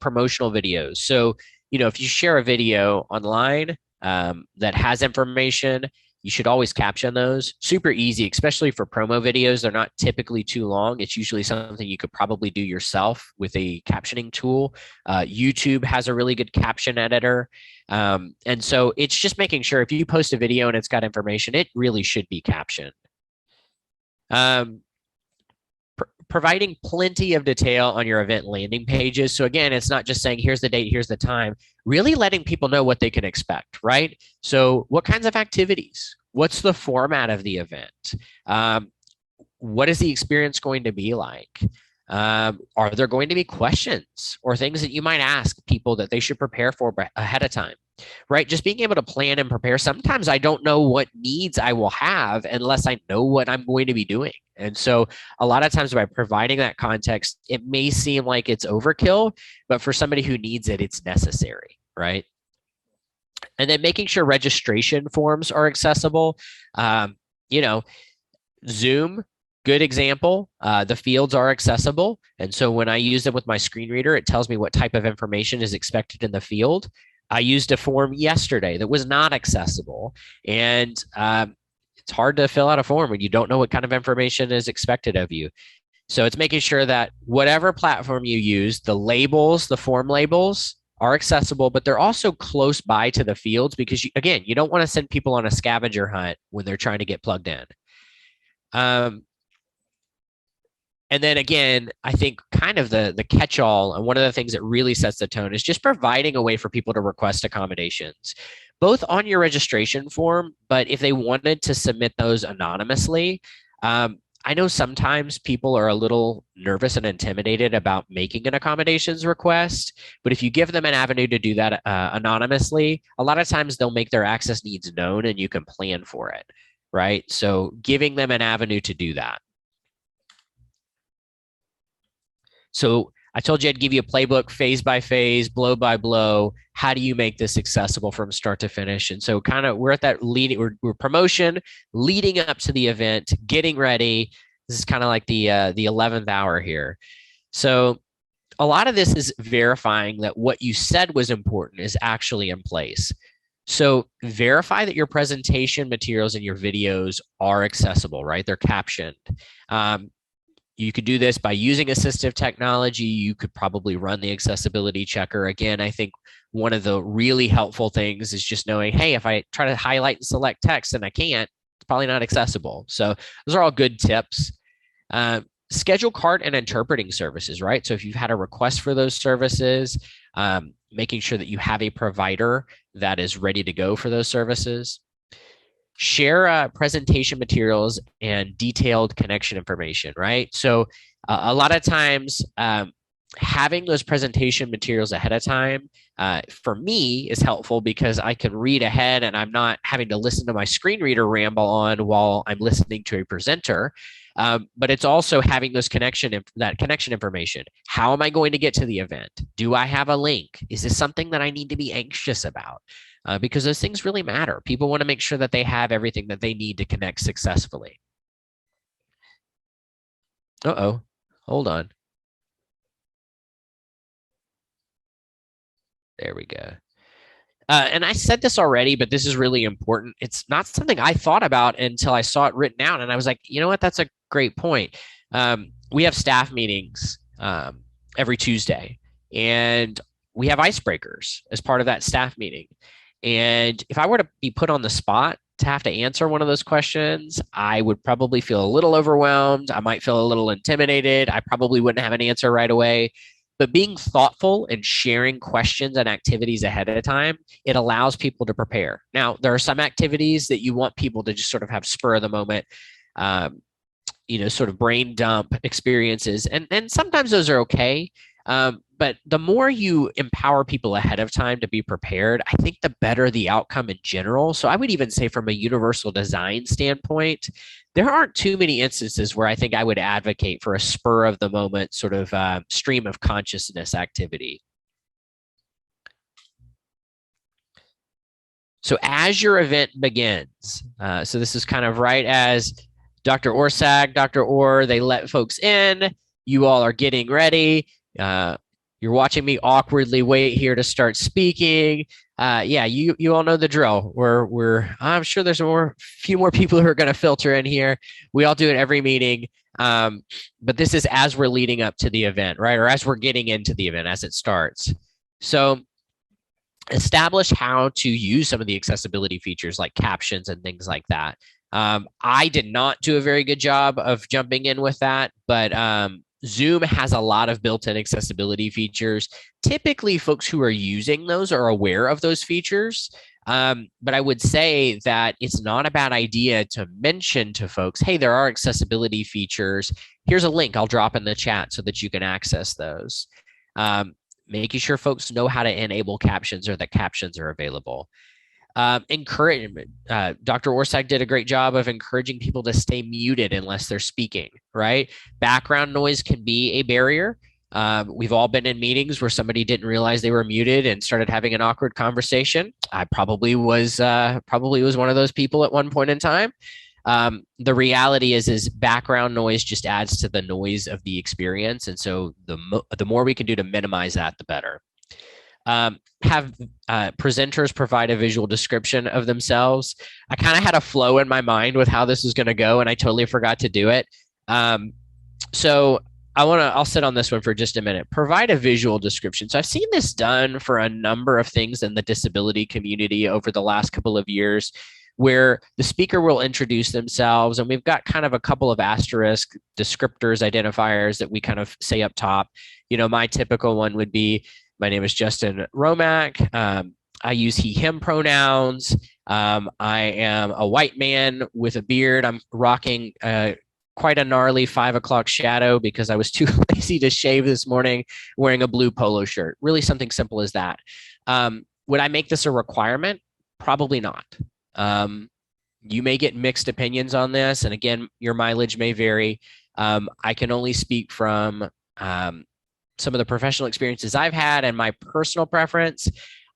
Speaker 2: promotional videos. So, if you share a video online that has information, you should always caption those. Super easy, especially for promo videos. They're not typically too long. It's usually something you could probably do yourself with a captioning tool. YouTube has a really good caption editor. And so it's just making sure if you post a video and it's got information, it really should be captioned. Providing plenty of detail on your event landing pages. So again, it's not just saying, here's the date, here's the time, really letting people know what they can expect, right? So what kinds of activities? What's the format of the event? What is the experience going to be like? Are there going to be questions or things that you might ask people that they should prepare for ahead of time? Right? Just being able to plan and prepare. Sometimes I don't know what needs I will have unless I know what I'm going to be doing. And so a lot of times by providing that context, it may seem like it's overkill, but for somebody who needs it, it's necessary, right? And then making sure registration forms are accessible. Zoom, good example. The fields are accessible. And so when I use them with my screen reader, it tells me what type of information is expected in the field. I used a form yesterday that was not accessible. And it's hard to fill out a form when you don't know what kind of information is expected of you. So it's making sure that whatever platform you use, the labels, the form labels are accessible, but they're also close by to the fields because, you don't want to send people on a scavenger hunt when they're trying to get plugged in. And then again, I think kind of the catch-all, and one of the things that really sets the tone is just providing a way for people to request accommodations, both on your registration form, but if they wanted to submit those anonymously, I know sometimes people are a little nervous and intimidated about making an accommodations request, but if you give them an avenue to do that anonymously, a lot of times they'll make their access needs known and you can plan for it, right? So giving them an avenue to do that. So I told you I'd give you a playbook, phase by phase, blow by blow. How do you make this accessible from start to finish? And so kind of we're at that we're promotion, leading up to the event, getting ready. This is kind of like the 11th hour here. So a lot of this is verifying that what you said was important is actually in place. So verify that your presentation materials and your videos are accessible, right? They're captioned. You could do this by using assistive technology. You could probably run the accessibility checker. Again, I think one of the really helpful things is just knowing, hey, if I try to highlight and select text and I can't, it's probably not accessible. So those are all good tips. Schedule cart and interpreting services, right? So if you've had a request for those services, making sure that you have a provider that is ready to go for those services. Share presentation materials and detailed connection information, right? So a lot of times having those presentation materials ahead of time for me is helpful because I can read ahead and I'm not having to listen to my screen reader ramble on while I'm listening to a presenter. But it's also having those connection information. How am I going to get to the event? Do I have a link? Is this something that I need to be anxious about? Because those things really matter. People want to make sure that they have everything that they need to connect successfully. Uh-oh, hold on. There we go. And I said this already, but this is really important. It's not something I thought about until I saw it written out. And I was like, you know what? That's a great point. We have staff meetings every Tuesday, and we have icebreakers as part of that staff meeting. And if I were to be put on the spot to have to answer one of those questions, I would probably feel a little overwhelmed. I might feel a little intimidated. I probably wouldn't have an answer right away. but being thoughtful and sharing questions and activities ahead of time, it allows people to prepare. Now, there are some activities that you want people to just sort of have spur of the moment, sort of brain dump experiences. And sometimes those are okay. But the more you empower people ahead of time to be prepared, I think the better the outcome in general. So I would even say from a universal design standpoint, there aren't too many instances where I think I would advocate for a spur of the moment sort of stream of consciousness activity. So as your event begins, so this is kind of right as Dr. Orsak, Dr. Orr, they let folks in, you all are getting ready. You're watching me awkwardly wait here to start speaking. Yeah, you all know the drill. I'm sure there's a few more people who are going to filter in here. We all do it every meeting. But this is as we're leading up to the event, right? Or as we're getting into the event, as it starts. So establish how to use some of the accessibility features like captions and things like that. I did not do a very good job of jumping in with that, but Zoom has a lot of built-in accessibility features. Typically, folks who are using those are aware of those features. But I would say that it's not a bad idea to mention to folks, hey, there are accessibility features. Here's a link I'll drop in the chat so that you can access those. Making sure folks know how to enable captions or that captions are available. Encouragement. Dr. Orsak did a great job of encouraging people to stay muted unless they're speaking, right? Background noise can be a barrier. We've all been in meetings where somebody didn't realize they were muted and started having an awkward conversation. I probably was one of those people at one point in time. The reality is background noise just adds to the noise of the experience. And so the more we can do to minimize that, the better. Have presenters provide a visual description of themselves. I kind of had a flow in my mind with how this was going to go, and I totally forgot to do it. So I'll sit on this one for just a minute. Provide a visual description. So I've seen this done for a number of things in the disability community over the last couple of years, where the speaker will introduce themselves, and we've got kind of a couple of asterisk descriptors, identifiers that we kind of say up top. My typical one would be, my name is Justin Romack. I use he, him pronouns. I am a white man with a beard. I'm rocking quite a gnarly 5 o'clock shadow because I was too lazy to shave this morning, wearing a blue polo shirt. Really something simple as that. Would I make this a requirement? Probably not. You may get mixed opinions on this. And again, your mileage may vary. I can only speak from some of the professional experiences I've had and my personal preference.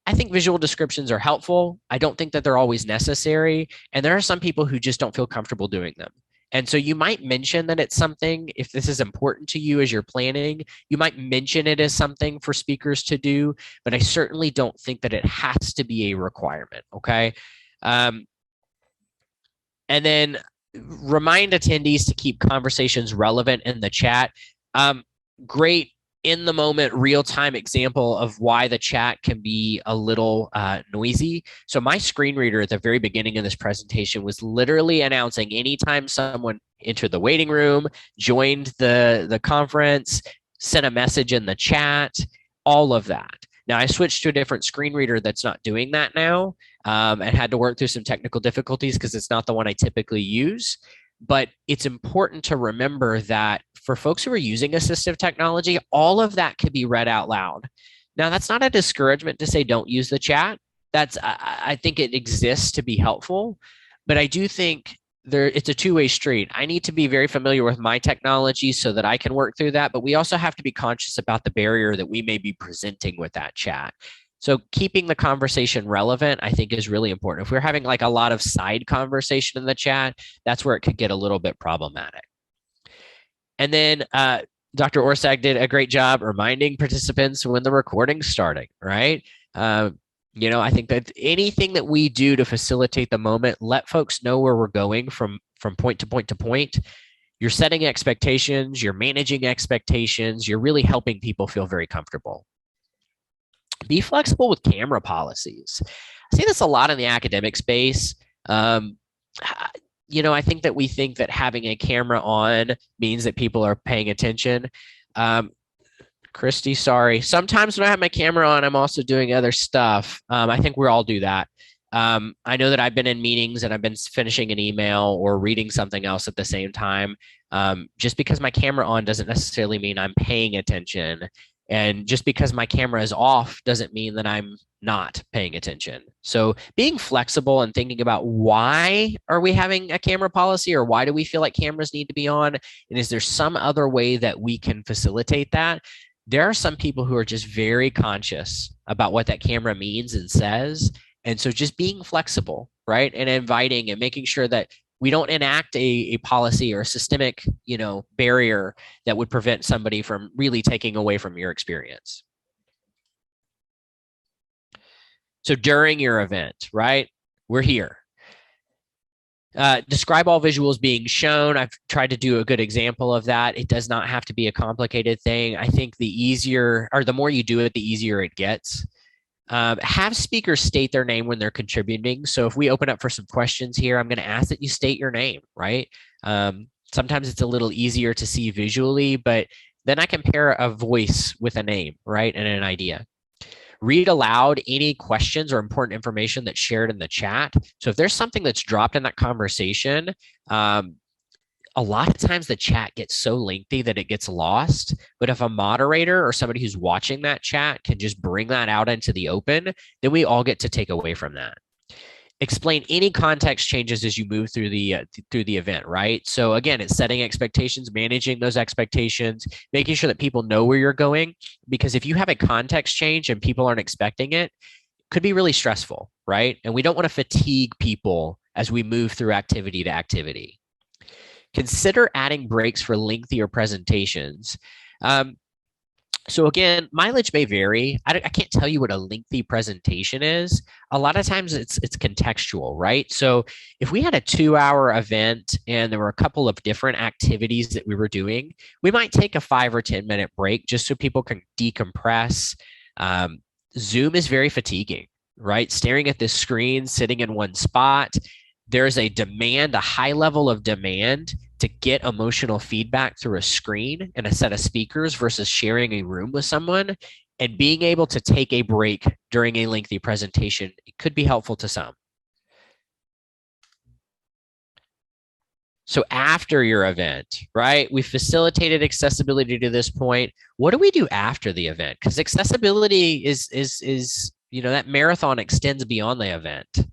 Speaker 2: I think visual descriptions are helpful. I don't think that they're always necessary. And there are some people who just don't feel comfortable doing them. And so you might mention that it's something, if this is important to you as you're planning, you might mention it as something for speakers to do, but I certainly don't think that it has to be a requirement, okay? And then remind attendees to keep conversations relevant in the chat. Great in the moment, real-time example of why the chat can be a little noisy. So my screen reader at the very beginning of this presentation was literally announcing anytime someone entered the waiting room, joined the conference, sent a message in the chat, all of that. Now I switched to a different screen reader that's not doing that now, and had to work through some technical difficulties because it's not the one I typically use. But it's important to remember that for folks who are using assistive technology, all of that could be read out loud. Now, that's not a discouragement to say don't use the chat. I think it exists to be helpful, but I do think it's a two-way street. I need to be very familiar with my technology so that I can work through that, but we also have to be conscious about the barrier that we may be presenting with that chat. So keeping the conversation relevant, I think, is really important. If we're having like a lot of side conversation in the chat, that's where it could get a little bit problematic. And then Dr. Orsak did a great job reminding participants when the recording's starting, right? I think that anything that we do to facilitate the moment, let folks know where we're going from point to point to point. You're setting expectations, you're managing expectations, you're really helping people feel very comfortable. Be flexible with camera policies. I see this a lot in the academic space. I think that we think that having a camera on means that people are paying attention. Christy, sorry. Sometimes when I have my camera on, I'm also doing other stuff. I think we all do that. I know that I've been in meetings and I've been finishing an email or reading something else at the same time. Just because my camera on doesn't necessarily mean I'm paying attention. And just because my camera is off doesn't mean that I'm not paying attention. So being flexible and thinking about why are we having a camera policy, or why do we feel like cameras need to be on? And is there some other way that we can facilitate that? There are some people who are just very conscious about what that camera means and says. And so just being flexible, right? And inviting and making sure that we don't enact a policy or a systemic, barrier that would prevent somebody from really taking away from your experience. So during your event, right? We're here. Describe all visuals being shown. I've tried to do a good example of that. It does not have to be a complicated thing. I think the easier, or the more you do it, the easier it gets. Have speakers state their name when they're contributing. So if we open up for some questions here, I'm going to ask that you state your name, right? Sometimes it's a little easier to see visually, but then I compare a voice with a name, right? And an idea. Read aloud any questions or important information that's shared in the chat. So if there's something that's dropped in that conversation, a lot of times the chat gets so lengthy that it gets lost. But if a moderator or somebody who's watching that chat can just bring that out into the open, then we all get to take away from that. Explain any context changes as you move through the event, right? So again, it's setting expectations, managing those expectations, making sure that people know where you're going. Because if you have a context change and people aren't expecting it, it could be really stressful, right? And we don't want to fatigue people as we move through activity to activity. Consider adding breaks for lengthier presentations. So again, mileage may vary. I can't tell you what a lengthy presentation is. A lot of times it's contextual, right? So if we had a 2-hour event and there were a couple of different activities that we were doing, we might take a 5 or 10 minute break just so people can decompress. Zoom is very fatiguing, right? Staring at this screen, sitting in one spot. There's a high level of demand to get emotional feedback through a screen and a set of speakers versus sharing a room with someone. And being able to take a break during a lengthy presentation, it could be helpful to some. So after your event, right, we facilitated accessibility to this point. What do we do after the event? Because accessibility is that marathon extends beyond the event.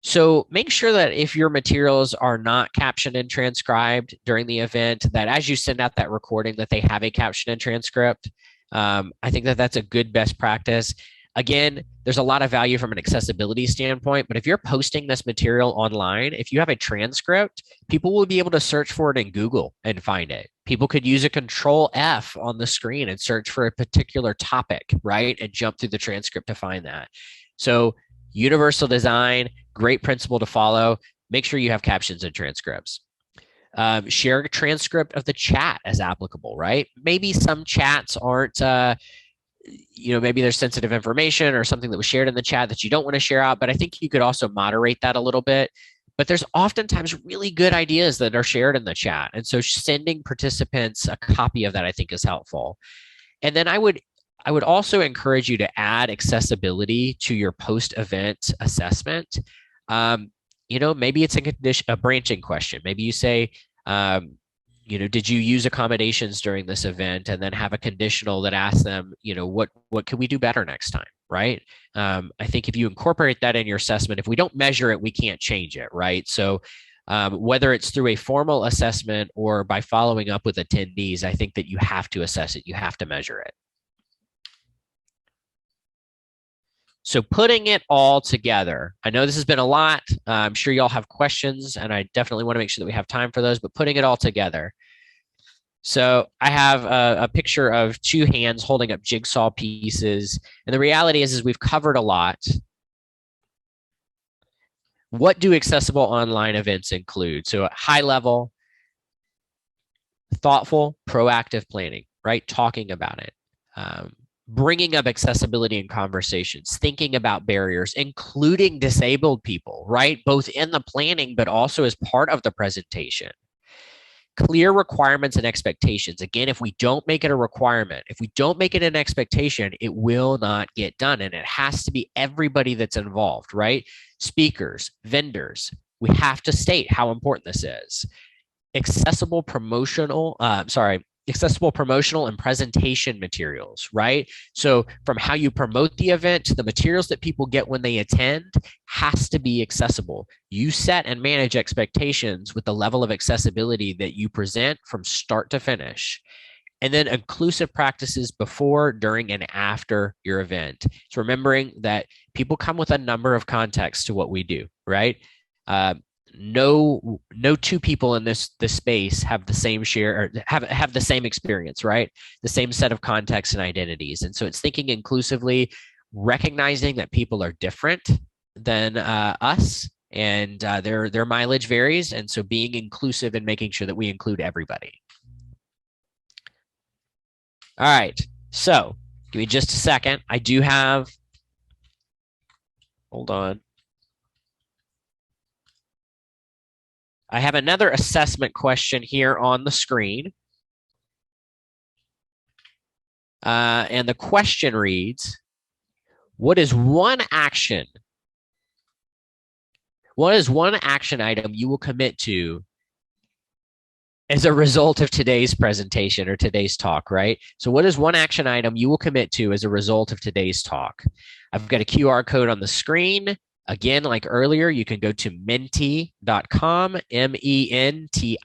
Speaker 2: So make sure that if your materials are not captioned and transcribed during the event, that as you send out that recording, that they have a caption and transcript. I think that that's a good best practice. Again, there's a lot of value from an accessibility standpoint, but if you're posting this material online, if you have a transcript, people will be able to search for it in Google and find it. People could use a Control F on the screen and search for a particular topic, right? And jump through the transcript to find that. So universal design, great principle to follow. Make sure you have captions and transcripts. Share a transcript of the chat as applicable, right? Maybe some chats aren't, maybe there's sensitive information or something that was shared in the chat that you don't want to share out, but I think you could also moderate that a little bit. But there's oftentimes really good ideas that are shared in the chat. And so sending participants a copy of that, I think, is helpful. And then I would also encourage you to add accessibility to your post-event assessment. Maybe it's a branching question. Maybe you say, did you use accommodations during this event? And then have a conditional that asks them, what can we do better next time, right? I think if you incorporate that in your assessment, if we don't measure it, we can't change it, right? So whether it's through a formal assessment or by following up with attendees, I think that you have to assess it. You have to measure it. So putting it all together, I know this has been a lot. I'm sure y'all have questions, and I definitely want to make sure that we have time for those, but putting it all together. So I have a picture of 2 hands holding up jigsaw pieces. And the reality is we've covered a lot. What do accessible online events include? So at high level, thoughtful, proactive planning, right? Talking about it. Bringing up accessibility in conversations, thinking about barriers, including disabled people, right? Both in the planning, but also as part of the presentation. clear requirements and expectations. Again, if we don't make it a requirement, if we don't make it an expectation, it will not get done. And it has to be everybody that's involved, right? Speakers, vendors. We have to state how important this is. Accessible promotional and presentation materials, right? So from how you promote the event to the materials that people get when they attend has to be accessible. You set and manage expectations with the level of accessibility that you present from start to finish. And then inclusive practices before, during, and after your event. So remembering that people come with a number of contexts to what we do, right? No two people in this space have the same share or have the same experience, right? The same set of contexts and identities. And so it's thinking inclusively, recognizing that people are different than us, and their mileage varies. And so being inclusive and making sure that we include everybody. All right, so give me just a second. I do have, hold on. I have another assessment question here on the screen. And the question reads, what is one action item you will commit to as a result of today's presentation or today's talk, right? So what is one action item you will commit to as a result of today's talk? I've got a QR code on the screen. Again, like earlier, you can go to menti.com, menti.com,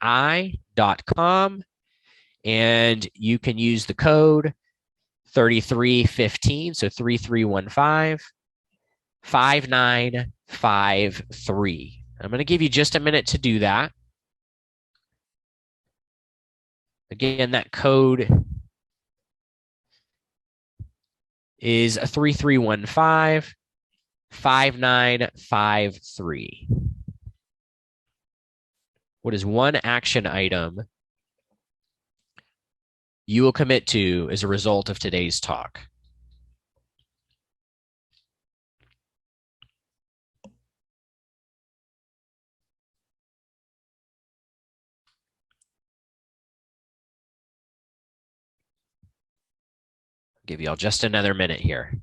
Speaker 2: and you can use the code 3315, so 3315 5953. I'm going to give you just a minute to do that. Again, that code is 3315 5953. What is one action item you will commit to as a result of today's talk? I'll give you all just another minute here.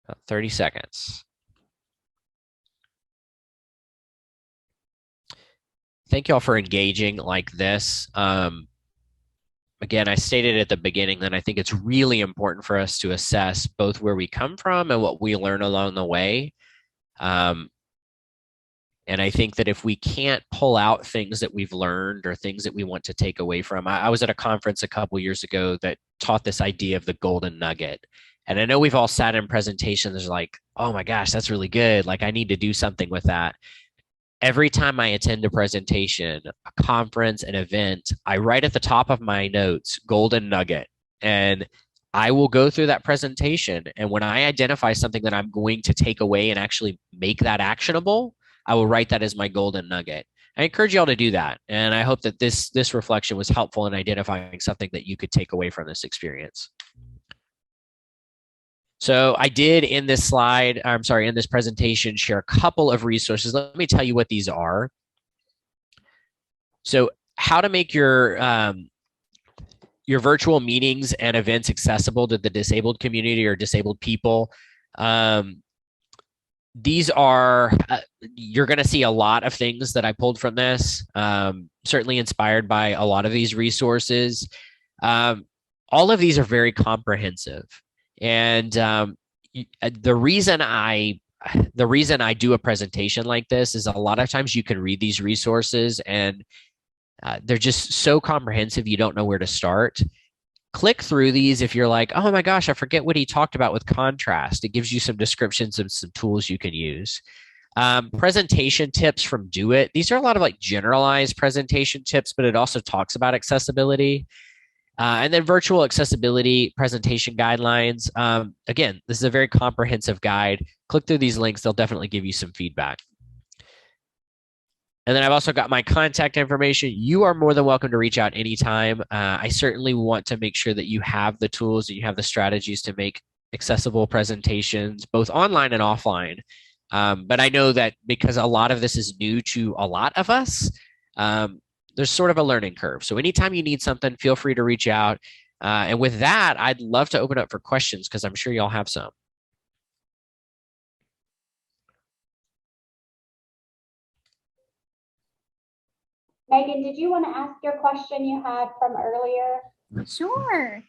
Speaker 2: About 30 seconds. Thank you all for engaging like this. Again, I stated at the beginning that I think it's really important for us to assess both where we come from and what we learn along the way. And I think that if we can't pull out things that we've learned or things that we want to take away from, I was at a conference a couple years ago that taught this idea of the golden nugget. And I know we've all sat in presentations like, oh my gosh, that's really good. Like I need to do something with that. Every time I attend a presentation, a conference, an event, I write at the top of my notes, golden nugget. And I will go through that presentation. And when I identify something that I'm going to take away and actually make that actionable, I will write that as my golden nugget. I encourage you all to do that. And I hope that this reflection was helpful in identifying something that you could take away from this experience. So I did in this in this presentation, share a couple of resources. Let me tell you what these are. So how to make your virtual meetings and events accessible to the disabled community or disabled people. These are, you're going to see a lot of things that I pulled from this, certainly inspired by a lot of these resources. All of these are very comprehensive. And the reason I do a presentation like this is a lot of times you can read these resources and they're just so comprehensive you don't know where to start. Click through these if you're like, oh my gosh, I forget what he talked about with contrast. It gives you some descriptions and some tools you can use. Presentation tips from Do It. These are a lot of like generalized presentation tips, but it also talks about accessibility. And then virtual accessibility presentation guidelines. Again, this is a very comprehensive guide. Click through these links. They'll definitely give you some feedback. And then I've also got my contact information. You are more than welcome to reach out anytime. I certainly want to make sure that you have the tools and you have the strategies to make accessible presentations, both online and offline. But I know that because a lot of this is new to a lot of us, there's sort of a learning curve. So anytime you need something, feel free to reach out. And with that, I'd love to open up for questions because I'm sure y'all have some.
Speaker 3: Megan, did you want to ask your question you had from earlier?
Speaker 1: Sure.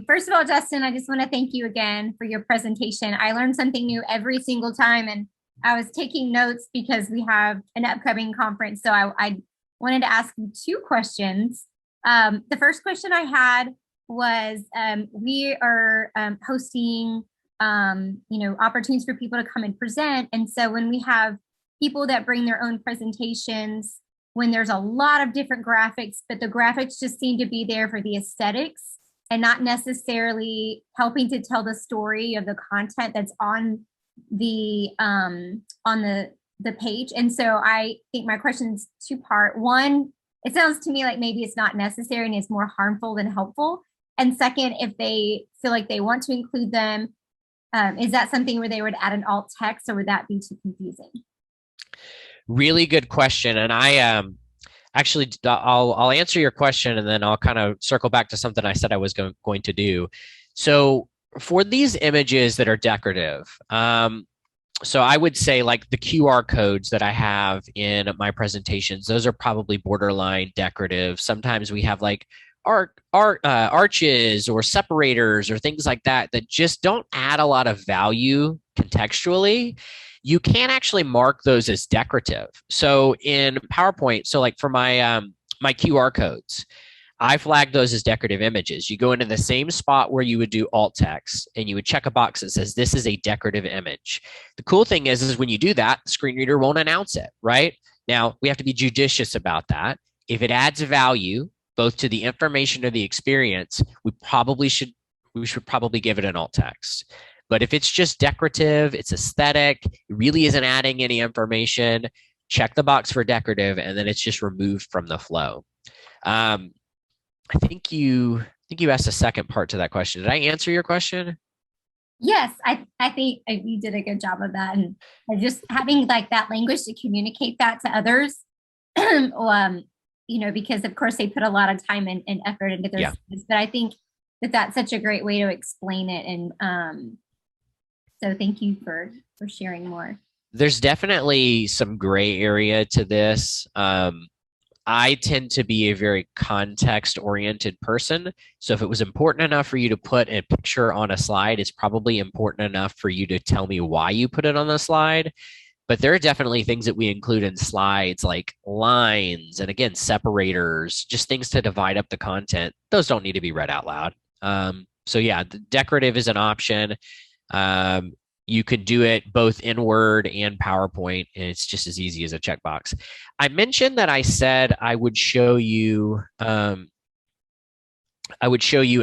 Speaker 1: First of all, Justin, I just want to thank you again for your presentation. I learned something new every single time, and I was taking notes because we have an upcoming conference. So I wanted to ask you two questions. The first question I had was, we are hosting, opportunities for people to come and present. And so when we have people that bring their own presentations, when there's a lot of different graphics, but the graphics just seem to be there for the aesthetics and not necessarily helping to tell the story of the content that's on the page. And so I think my question's two-part. One, it sounds to me like maybe it's not necessary and it's more harmful than helpful. And second, if they feel like they want to include them, is that something where they would add an alt text, or would that be too confusing?
Speaker 2: Really good question. And I actually, I'll answer your question and then I'll kind of circle back to something I said I was going to do. So for these images that are decorative, so I would say like the QR codes that I have in my presentations, those are probably borderline decorative. Sometimes we have like arches or separators or things like that that just don't add a lot of value contextually. You can actually mark those as decorative. So in PowerPoint, so like for my my QR codes, I flag those as decorative images. You go into the same spot where you would do alt text and you would check a box that says this is a decorative image. The cool thing is when you do that, the screen reader won't announce it, right? Now, we have to be judicious about that. If it adds value, both to the information or the experience, we should probably give it an alt text. But if it's just decorative, it's aesthetic, it really isn't adding any information, check the box for decorative, and then it's just removed from the flow. I think you asked a second part to that question. Did I answer your question?
Speaker 1: Yes, I think you did a good job of that. And just having like that language to communicate that to others, because of course they put a lot of time and effort into their studies, but I think that's such a great way to explain it. And so thank you for sharing more.
Speaker 2: There's definitely some gray area to this. I tend to be a very context-oriented person. So if it was important enough for you to put a picture on a slide, it's probably important enough for you to tell me why you put it on the slide. But there are definitely things that we include in slides like lines and, again, separators, just things to divide up the content. Those don't need to be read out loud. So yeah, the decorative is an option. You could do it both in Word and PowerPoint, and it's just as easy as a checkbox. I mentioned that I said I would show you a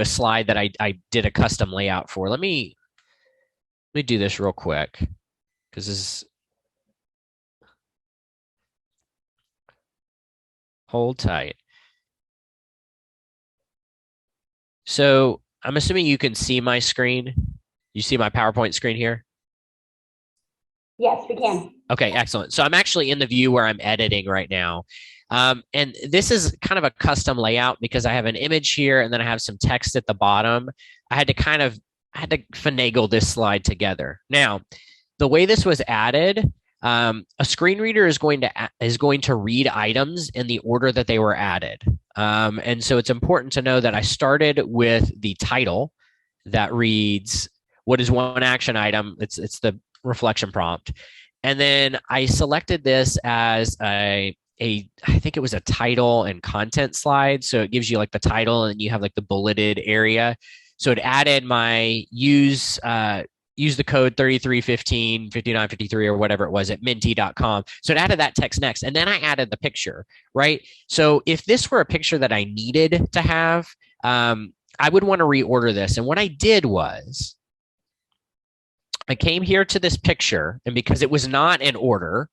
Speaker 2: slide that I did a custom layout for. Let me do this real quick because this is, hold tight. So I'm assuming you can see my screen. You see my PowerPoint screen here?
Speaker 3: Yes, we can.
Speaker 2: Okay, excellent. So I'm actually in the view where I'm editing right now. And this is kind of a custom layout because I have an image here and then I have some text at the bottom. I had to finagle this slide together. Now, the way this was added, a screen reader is going to read items in the order that they were added. And so it's important to know that I started with the title that reads, what is one action item? It's the reflection prompt. And then I selected this as I think it was a title and content slide. So it gives you like the title and you have like the bulleted area. So it added my use the code 3315 5953 or whatever it was at minty.com. So it added that text next. And then I added the picture, right? So if this were a picture that I needed to have, I would want to reorder this. And what I did was I came here to this picture, and because it was not in order,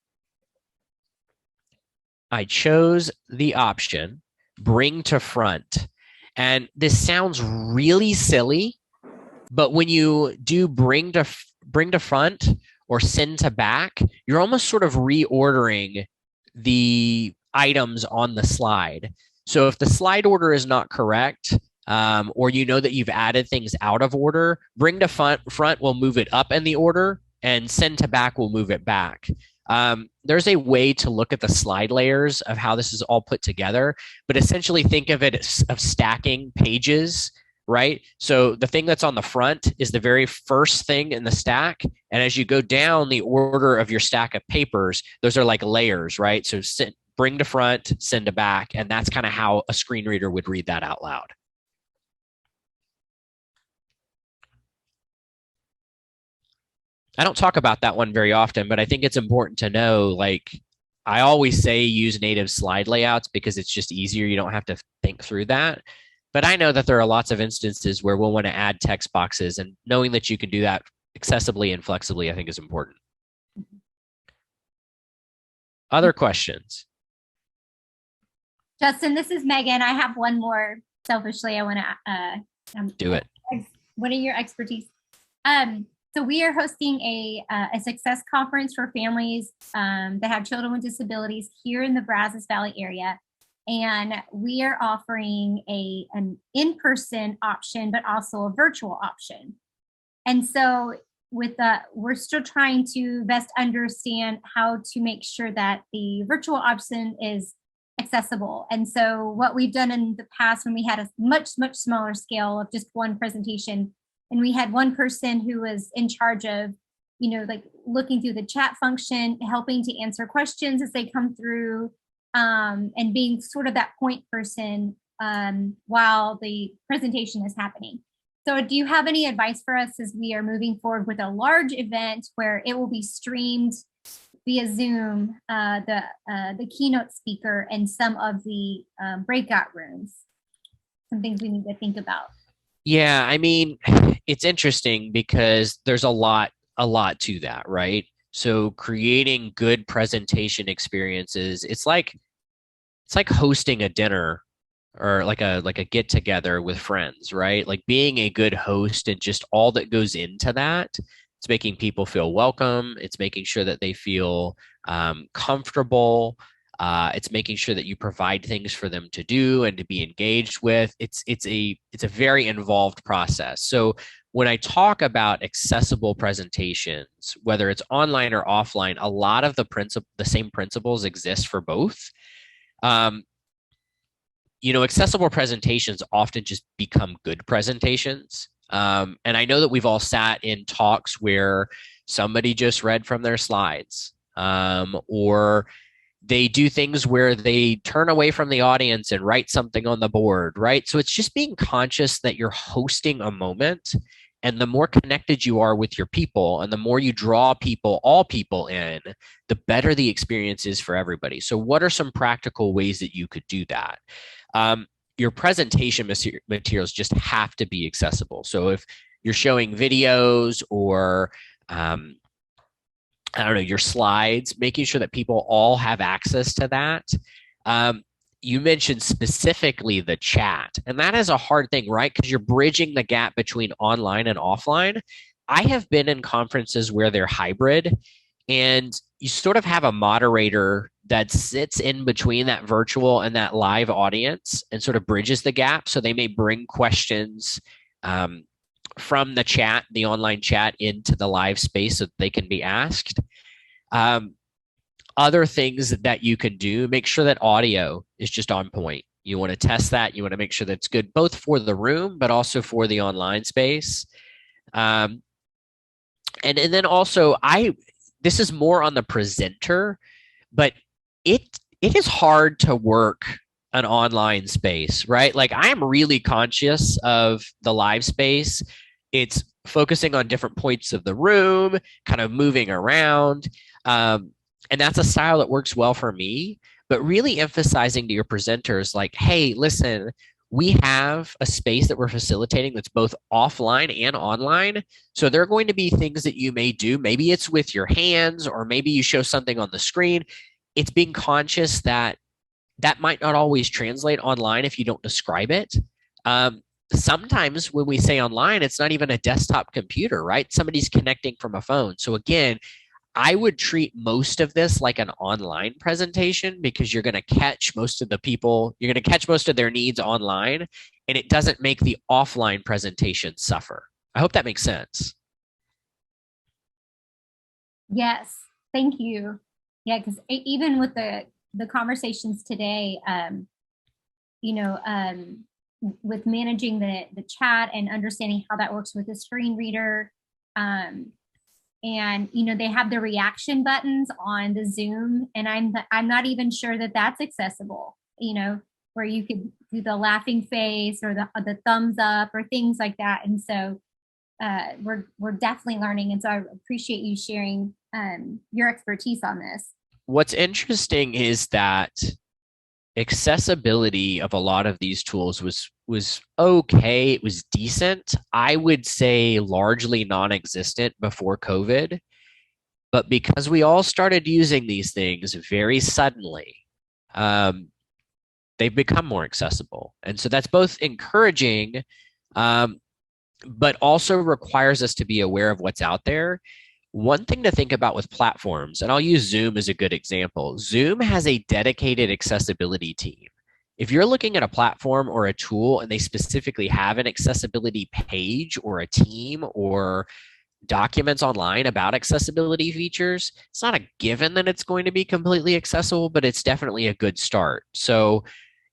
Speaker 2: I chose the option bring to front. And this sounds really silly, but when you do bring to front or send to back, you're almost sort of reordering the items on the slide. So if the slide order is not correct, or you know that you've added things out of order, bring to front will move it up in the order, and send to back will move it back. There's a way to look at the slide layers of how this is all put together, but essentially think of it as of stacking pages, right? So the thing that's on the front is the very first thing in the stack. And as you go down the order of your stack of papers, those are like layers, right? So bring to front, send to back. And that's kind of how a screen reader would read that out loud. I don't talk about that one very often, but I think it's important to know, like, I always say use native slide layouts because it's just easier. You don't have to think through that. But I know that there are lots of instances where we'll want to add text boxes, and knowing that you can do that accessibly and flexibly, I think is important. Other questions?
Speaker 1: Justin, this is Megan. I have one more. Selfishly, I want to
Speaker 2: do it.
Speaker 1: What are your expertise? So we are hosting a success conference for families that have children with disabilities here in the Brazos Valley area. And we are offering an in-person option, but also a virtual option. And so we're still trying to best understand how to make sure that the virtual option is accessible. And so what we've done in the past, when we had a much, much smaller scale of just one presentation, and we had one person who was in charge of, like looking through the chat function, helping to answer questions as they come through, and being sort of that point person while the presentation is happening. So do you have any advice for us as we are moving forward with a large event where it will be streamed via Zoom, the keynote speaker and some of the breakout rooms? Some things we need to think about.
Speaker 2: Yeah, I mean, it's interesting because there's a lot to that, right? So creating good presentation experiences, it's like hosting a dinner or like a get together with friends, right? Like being a good host and just all that goes into that. It's making people feel welcome. It's making sure that they feel comfortable. It's making sure that you provide things for them to do and to be engaged with. It's a very involved process. So when I talk about accessible presentations, whether it's online or offline, a lot of the same principles exist for both. Accessible presentations often just become good presentations. And I know that we've all sat in talks where somebody just read from their slides, or they do things where they turn away from the audience and write something on the board, right? So it's just being conscious that you're hosting a moment, and the more connected you are with your people and the more you draw all people in, the better the experience is for everybody. So what are some practical ways that you could do that? Your presentation materials just have to be accessible. So if you're showing videos or your slides, making sure that people all have access to that. You mentioned specifically the chat, and that is a hard thing, right? Because you're bridging the gap between online and offline. I have been in conferences where they're hybrid, and you sort of have a moderator that sits in between that virtual and that live audience and sort of bridges the gap. So they may bring questions from the chat, the online chat, into the live space so that they can be asked. Other things that you can do, make sure that audio is just on point. You want to test that. You want to make sure that it's good both for the room, but also for the online space. And then also, this is more on the presenter, but it is hard to work an online space, right? Like I'm really conscious of the live space. It's focusing on different points of the room, kind of moving around. And that's a style that works well for me, but really emphasizing to your presenters like, hey, listen, we have a space that we're facilitating that's both offline and online. So there are going to be things that you may do. Maybe it's with your hands, or maybe you show something on the screen. It's being conscious that that might not always translate online if you don't describe it. Sometimes when we say online, it's not even a desktop computer, right? Somebody's connecting from a phone. So again, I would treat most of this like an online presentation, because you're going to catch most of the people, you're going to catch most of their needs online, and it doesn't make the offline presentation suffer. I hope that makes sense.
Speaker 1: Yes, thank you. Yeah, because even with the conversations today, with managing the chat and understanding how that works with the screen reader, and they have the reaction buttons on the Zoom, and I'm not even sure that that's accessible, where you could do the laughing face or the thumbs up or things like that. And so we're definitely learning, and so I appreciate you sharing your expertise on this.
Speaker 2: What's interesting is that accessibility of a lot of these tools was okay. It was decent. I would say largely non-existent before COVID. But because we all started using these things very suddenly, they've become more accessible. And so that's both encouraging, but also requires us to be aware of what's out there. One thing to think about with platforms, and I'll use Zoom as a good example. Zoom has a dedicated accessibility team. If you're looking at a platform or a tool and they specifically have an accessibility page or a team or documents online about accessibility features, it's not a given that it's going to be completely accessible, but it's definitely a good start. So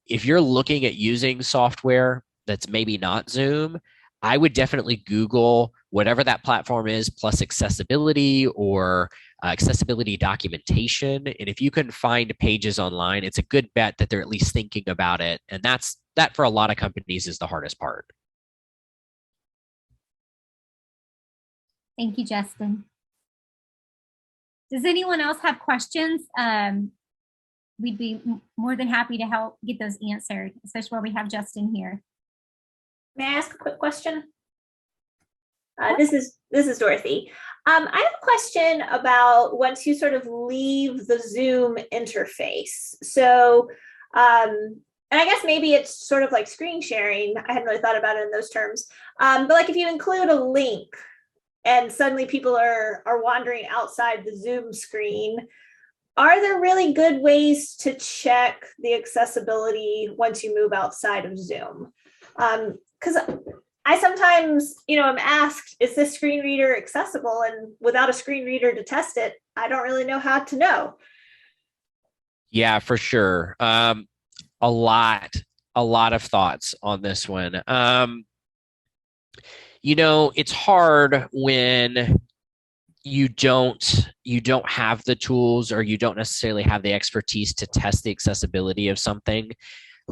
Speaker 2: if you're looking at using software that's maybe not Zoom, I would definitely Google whatever that platform is, plus accessibility or accessibility documentation. And if you can find pages online, it's a good bet that they're at least thinking about it. And that for a lot of companies is the hardest part.
Speaker 1: Thank you, Justin. Does anyone else have questions? We'd be more than happy to help get those answered, especially where we have Justin here.
Speaker 4: May I ask a quick question? This is Dorothy. I have a question about once you sort of leave the Zoom interface. So, and I guess maybe it's sort of like screen sharing. I hadn't really thought about it in those terms. But like if you include a link and suddenly people are wandering outside the Zoom screen, are there really good ways to check the accessibility once you move outside of Zoom? Because I sometimes, am asked, is this screen reader accessible? And without a screen reader to test it, I don't really know how to know.
Speaker 2: Yeah, for sure. A lot of thoughts on this one. It's hard when you don't have the tools, or you don't necessarily have the expertise to test the accessibility of something.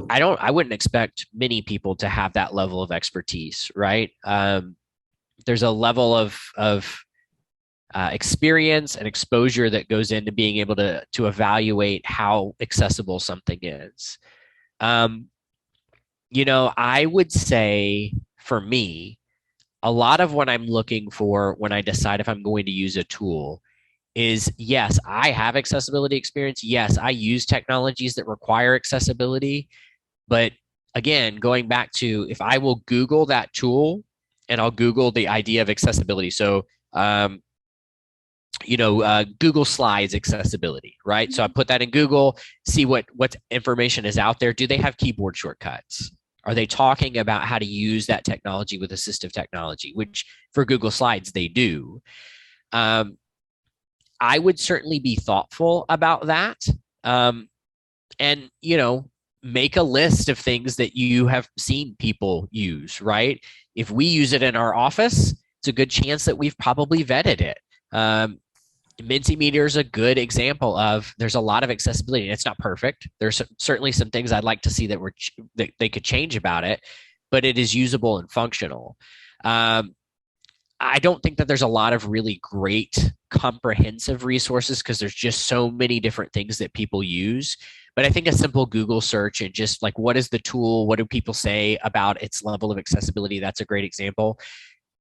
Speaker 2: I wouldn't expect many people to have that level of expertise, right? There's a level of experience and exposure that goes into being able to evaluate how accessible something is. I would say for me, a lot of what I'm looking for when I decide if I'm going to use a tool is, yes, I have accessibility experience. Yes, I use technologies that require accessibility. But again, going back to, if I will Google that tool and I'll Google the idea of accessibility. So, Google Slides accessibility, right? So I put that in Google, see what information is out there. Do they have keyboard shortcuts? Are they talking about how to use that technology with assistive technology, which for Google Slides, they do. I would certainly be thoughtful about that. And, make a list of things that you have seen people use, right? If we use it in our office, it's a good chance that we've probably vetted it. Mentimeter is a good example of, there's a lot of accessibility. It's not perfect. There's certainly some things I'd like to see that they could change about it, but it is usable and functional. I don't think that there's a lot of really great comprehensive resources because there's just so many different things that people use. But I think a simple Google search and just like, what is the tool? What do people say about its level of accessibility? That's a great example.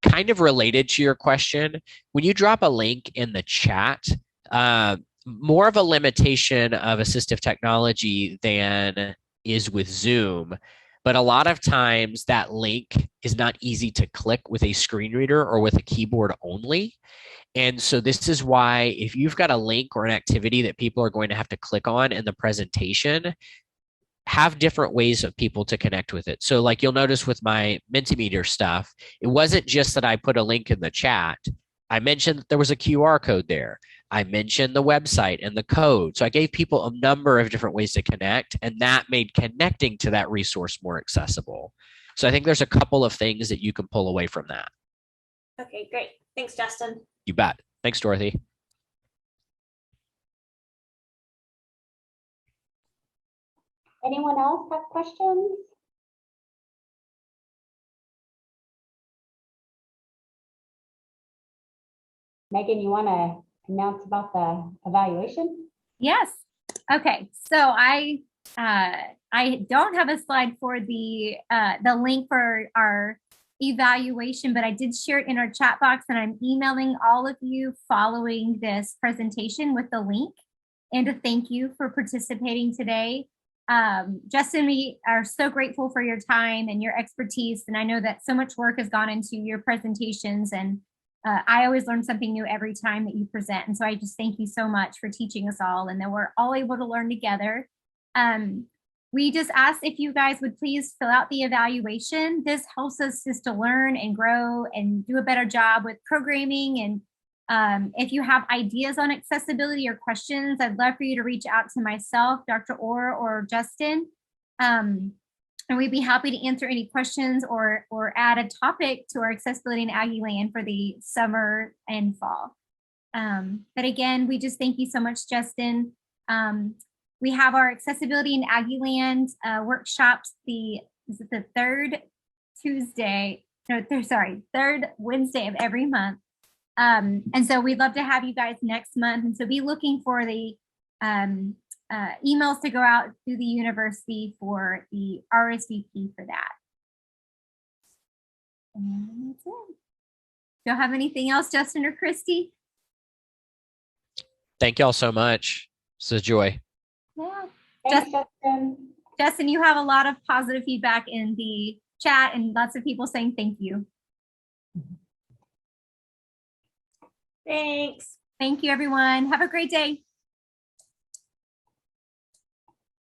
Speaker 2: Kind of related to your question, when you drop a link in the chat, more of a limitation of assistive technology than is with Zoom. But a lot of times that link is not easy to click with a screen reader or with a keyboard only. And so this is why if you've got a link or an activity that people are going to have to click on in the presentation, have different ways of people to connect with it. So like you'll notice with my Mentimeter stuff, it wasn't just that I put a link in the chat. I mentioned that there was a QR code there. I mentioned the website and the code. So I gave people a number of different ways to connect, and that made connecting to that resource more accessible. So I think there's a couple of things that you can pull away from that.
Speaker 4: Okay, great. Thanks, Justin.
Speaker 2: You bet. Thanks, Dorothy.
Speaker 3: Anyone else have questions? Megan, you want to announce about the evaluation?
Speaker 1: Yes. Okay. So I don't have a slide for the link for our evaluation, but I did share it in our chat box, and I'm emailing all of you following this presentation with the link, and to thank you for participating today. Justin, we are so grateful for your time and your expertise, and I know that so much work has gone into your presentations, and I always learn something new every time that you present. And so I just thank you so much for teaching us all, and that we're all able to learn together. We just ask if you guys would please fill out the evaluation. This helps us just to learn and grow and do a better job with programming. And if you have ideas on accessibility or questions, I'd love for you to reach out to myself, Dr. Orr, or Justin. And we'd be happy to answer any questions or add a topic to our Accessibility in Aggie Land for the summer and fall. But again, we just thank you so much, Justin. We have our Accessibility in Aggie Land workshops the third Wednesday of every month. And so we'd love to have you guys next month. And so be looking for the emails to go out through the university for the RSVP for that. And that's it. Do you have anything else, Justin or Christy?
Speaker 2: Thank y'all so much. It's a joy.
Speaker 1: Yeah.
Speaker 3: Thanks, Justin.
Speaker 1: Justin, you have a lot of positive feedback in the chat and lots of people saying thank you.
Speaker 4: Thanks.
Speaker 1: Thank you, everyone. Have a great day.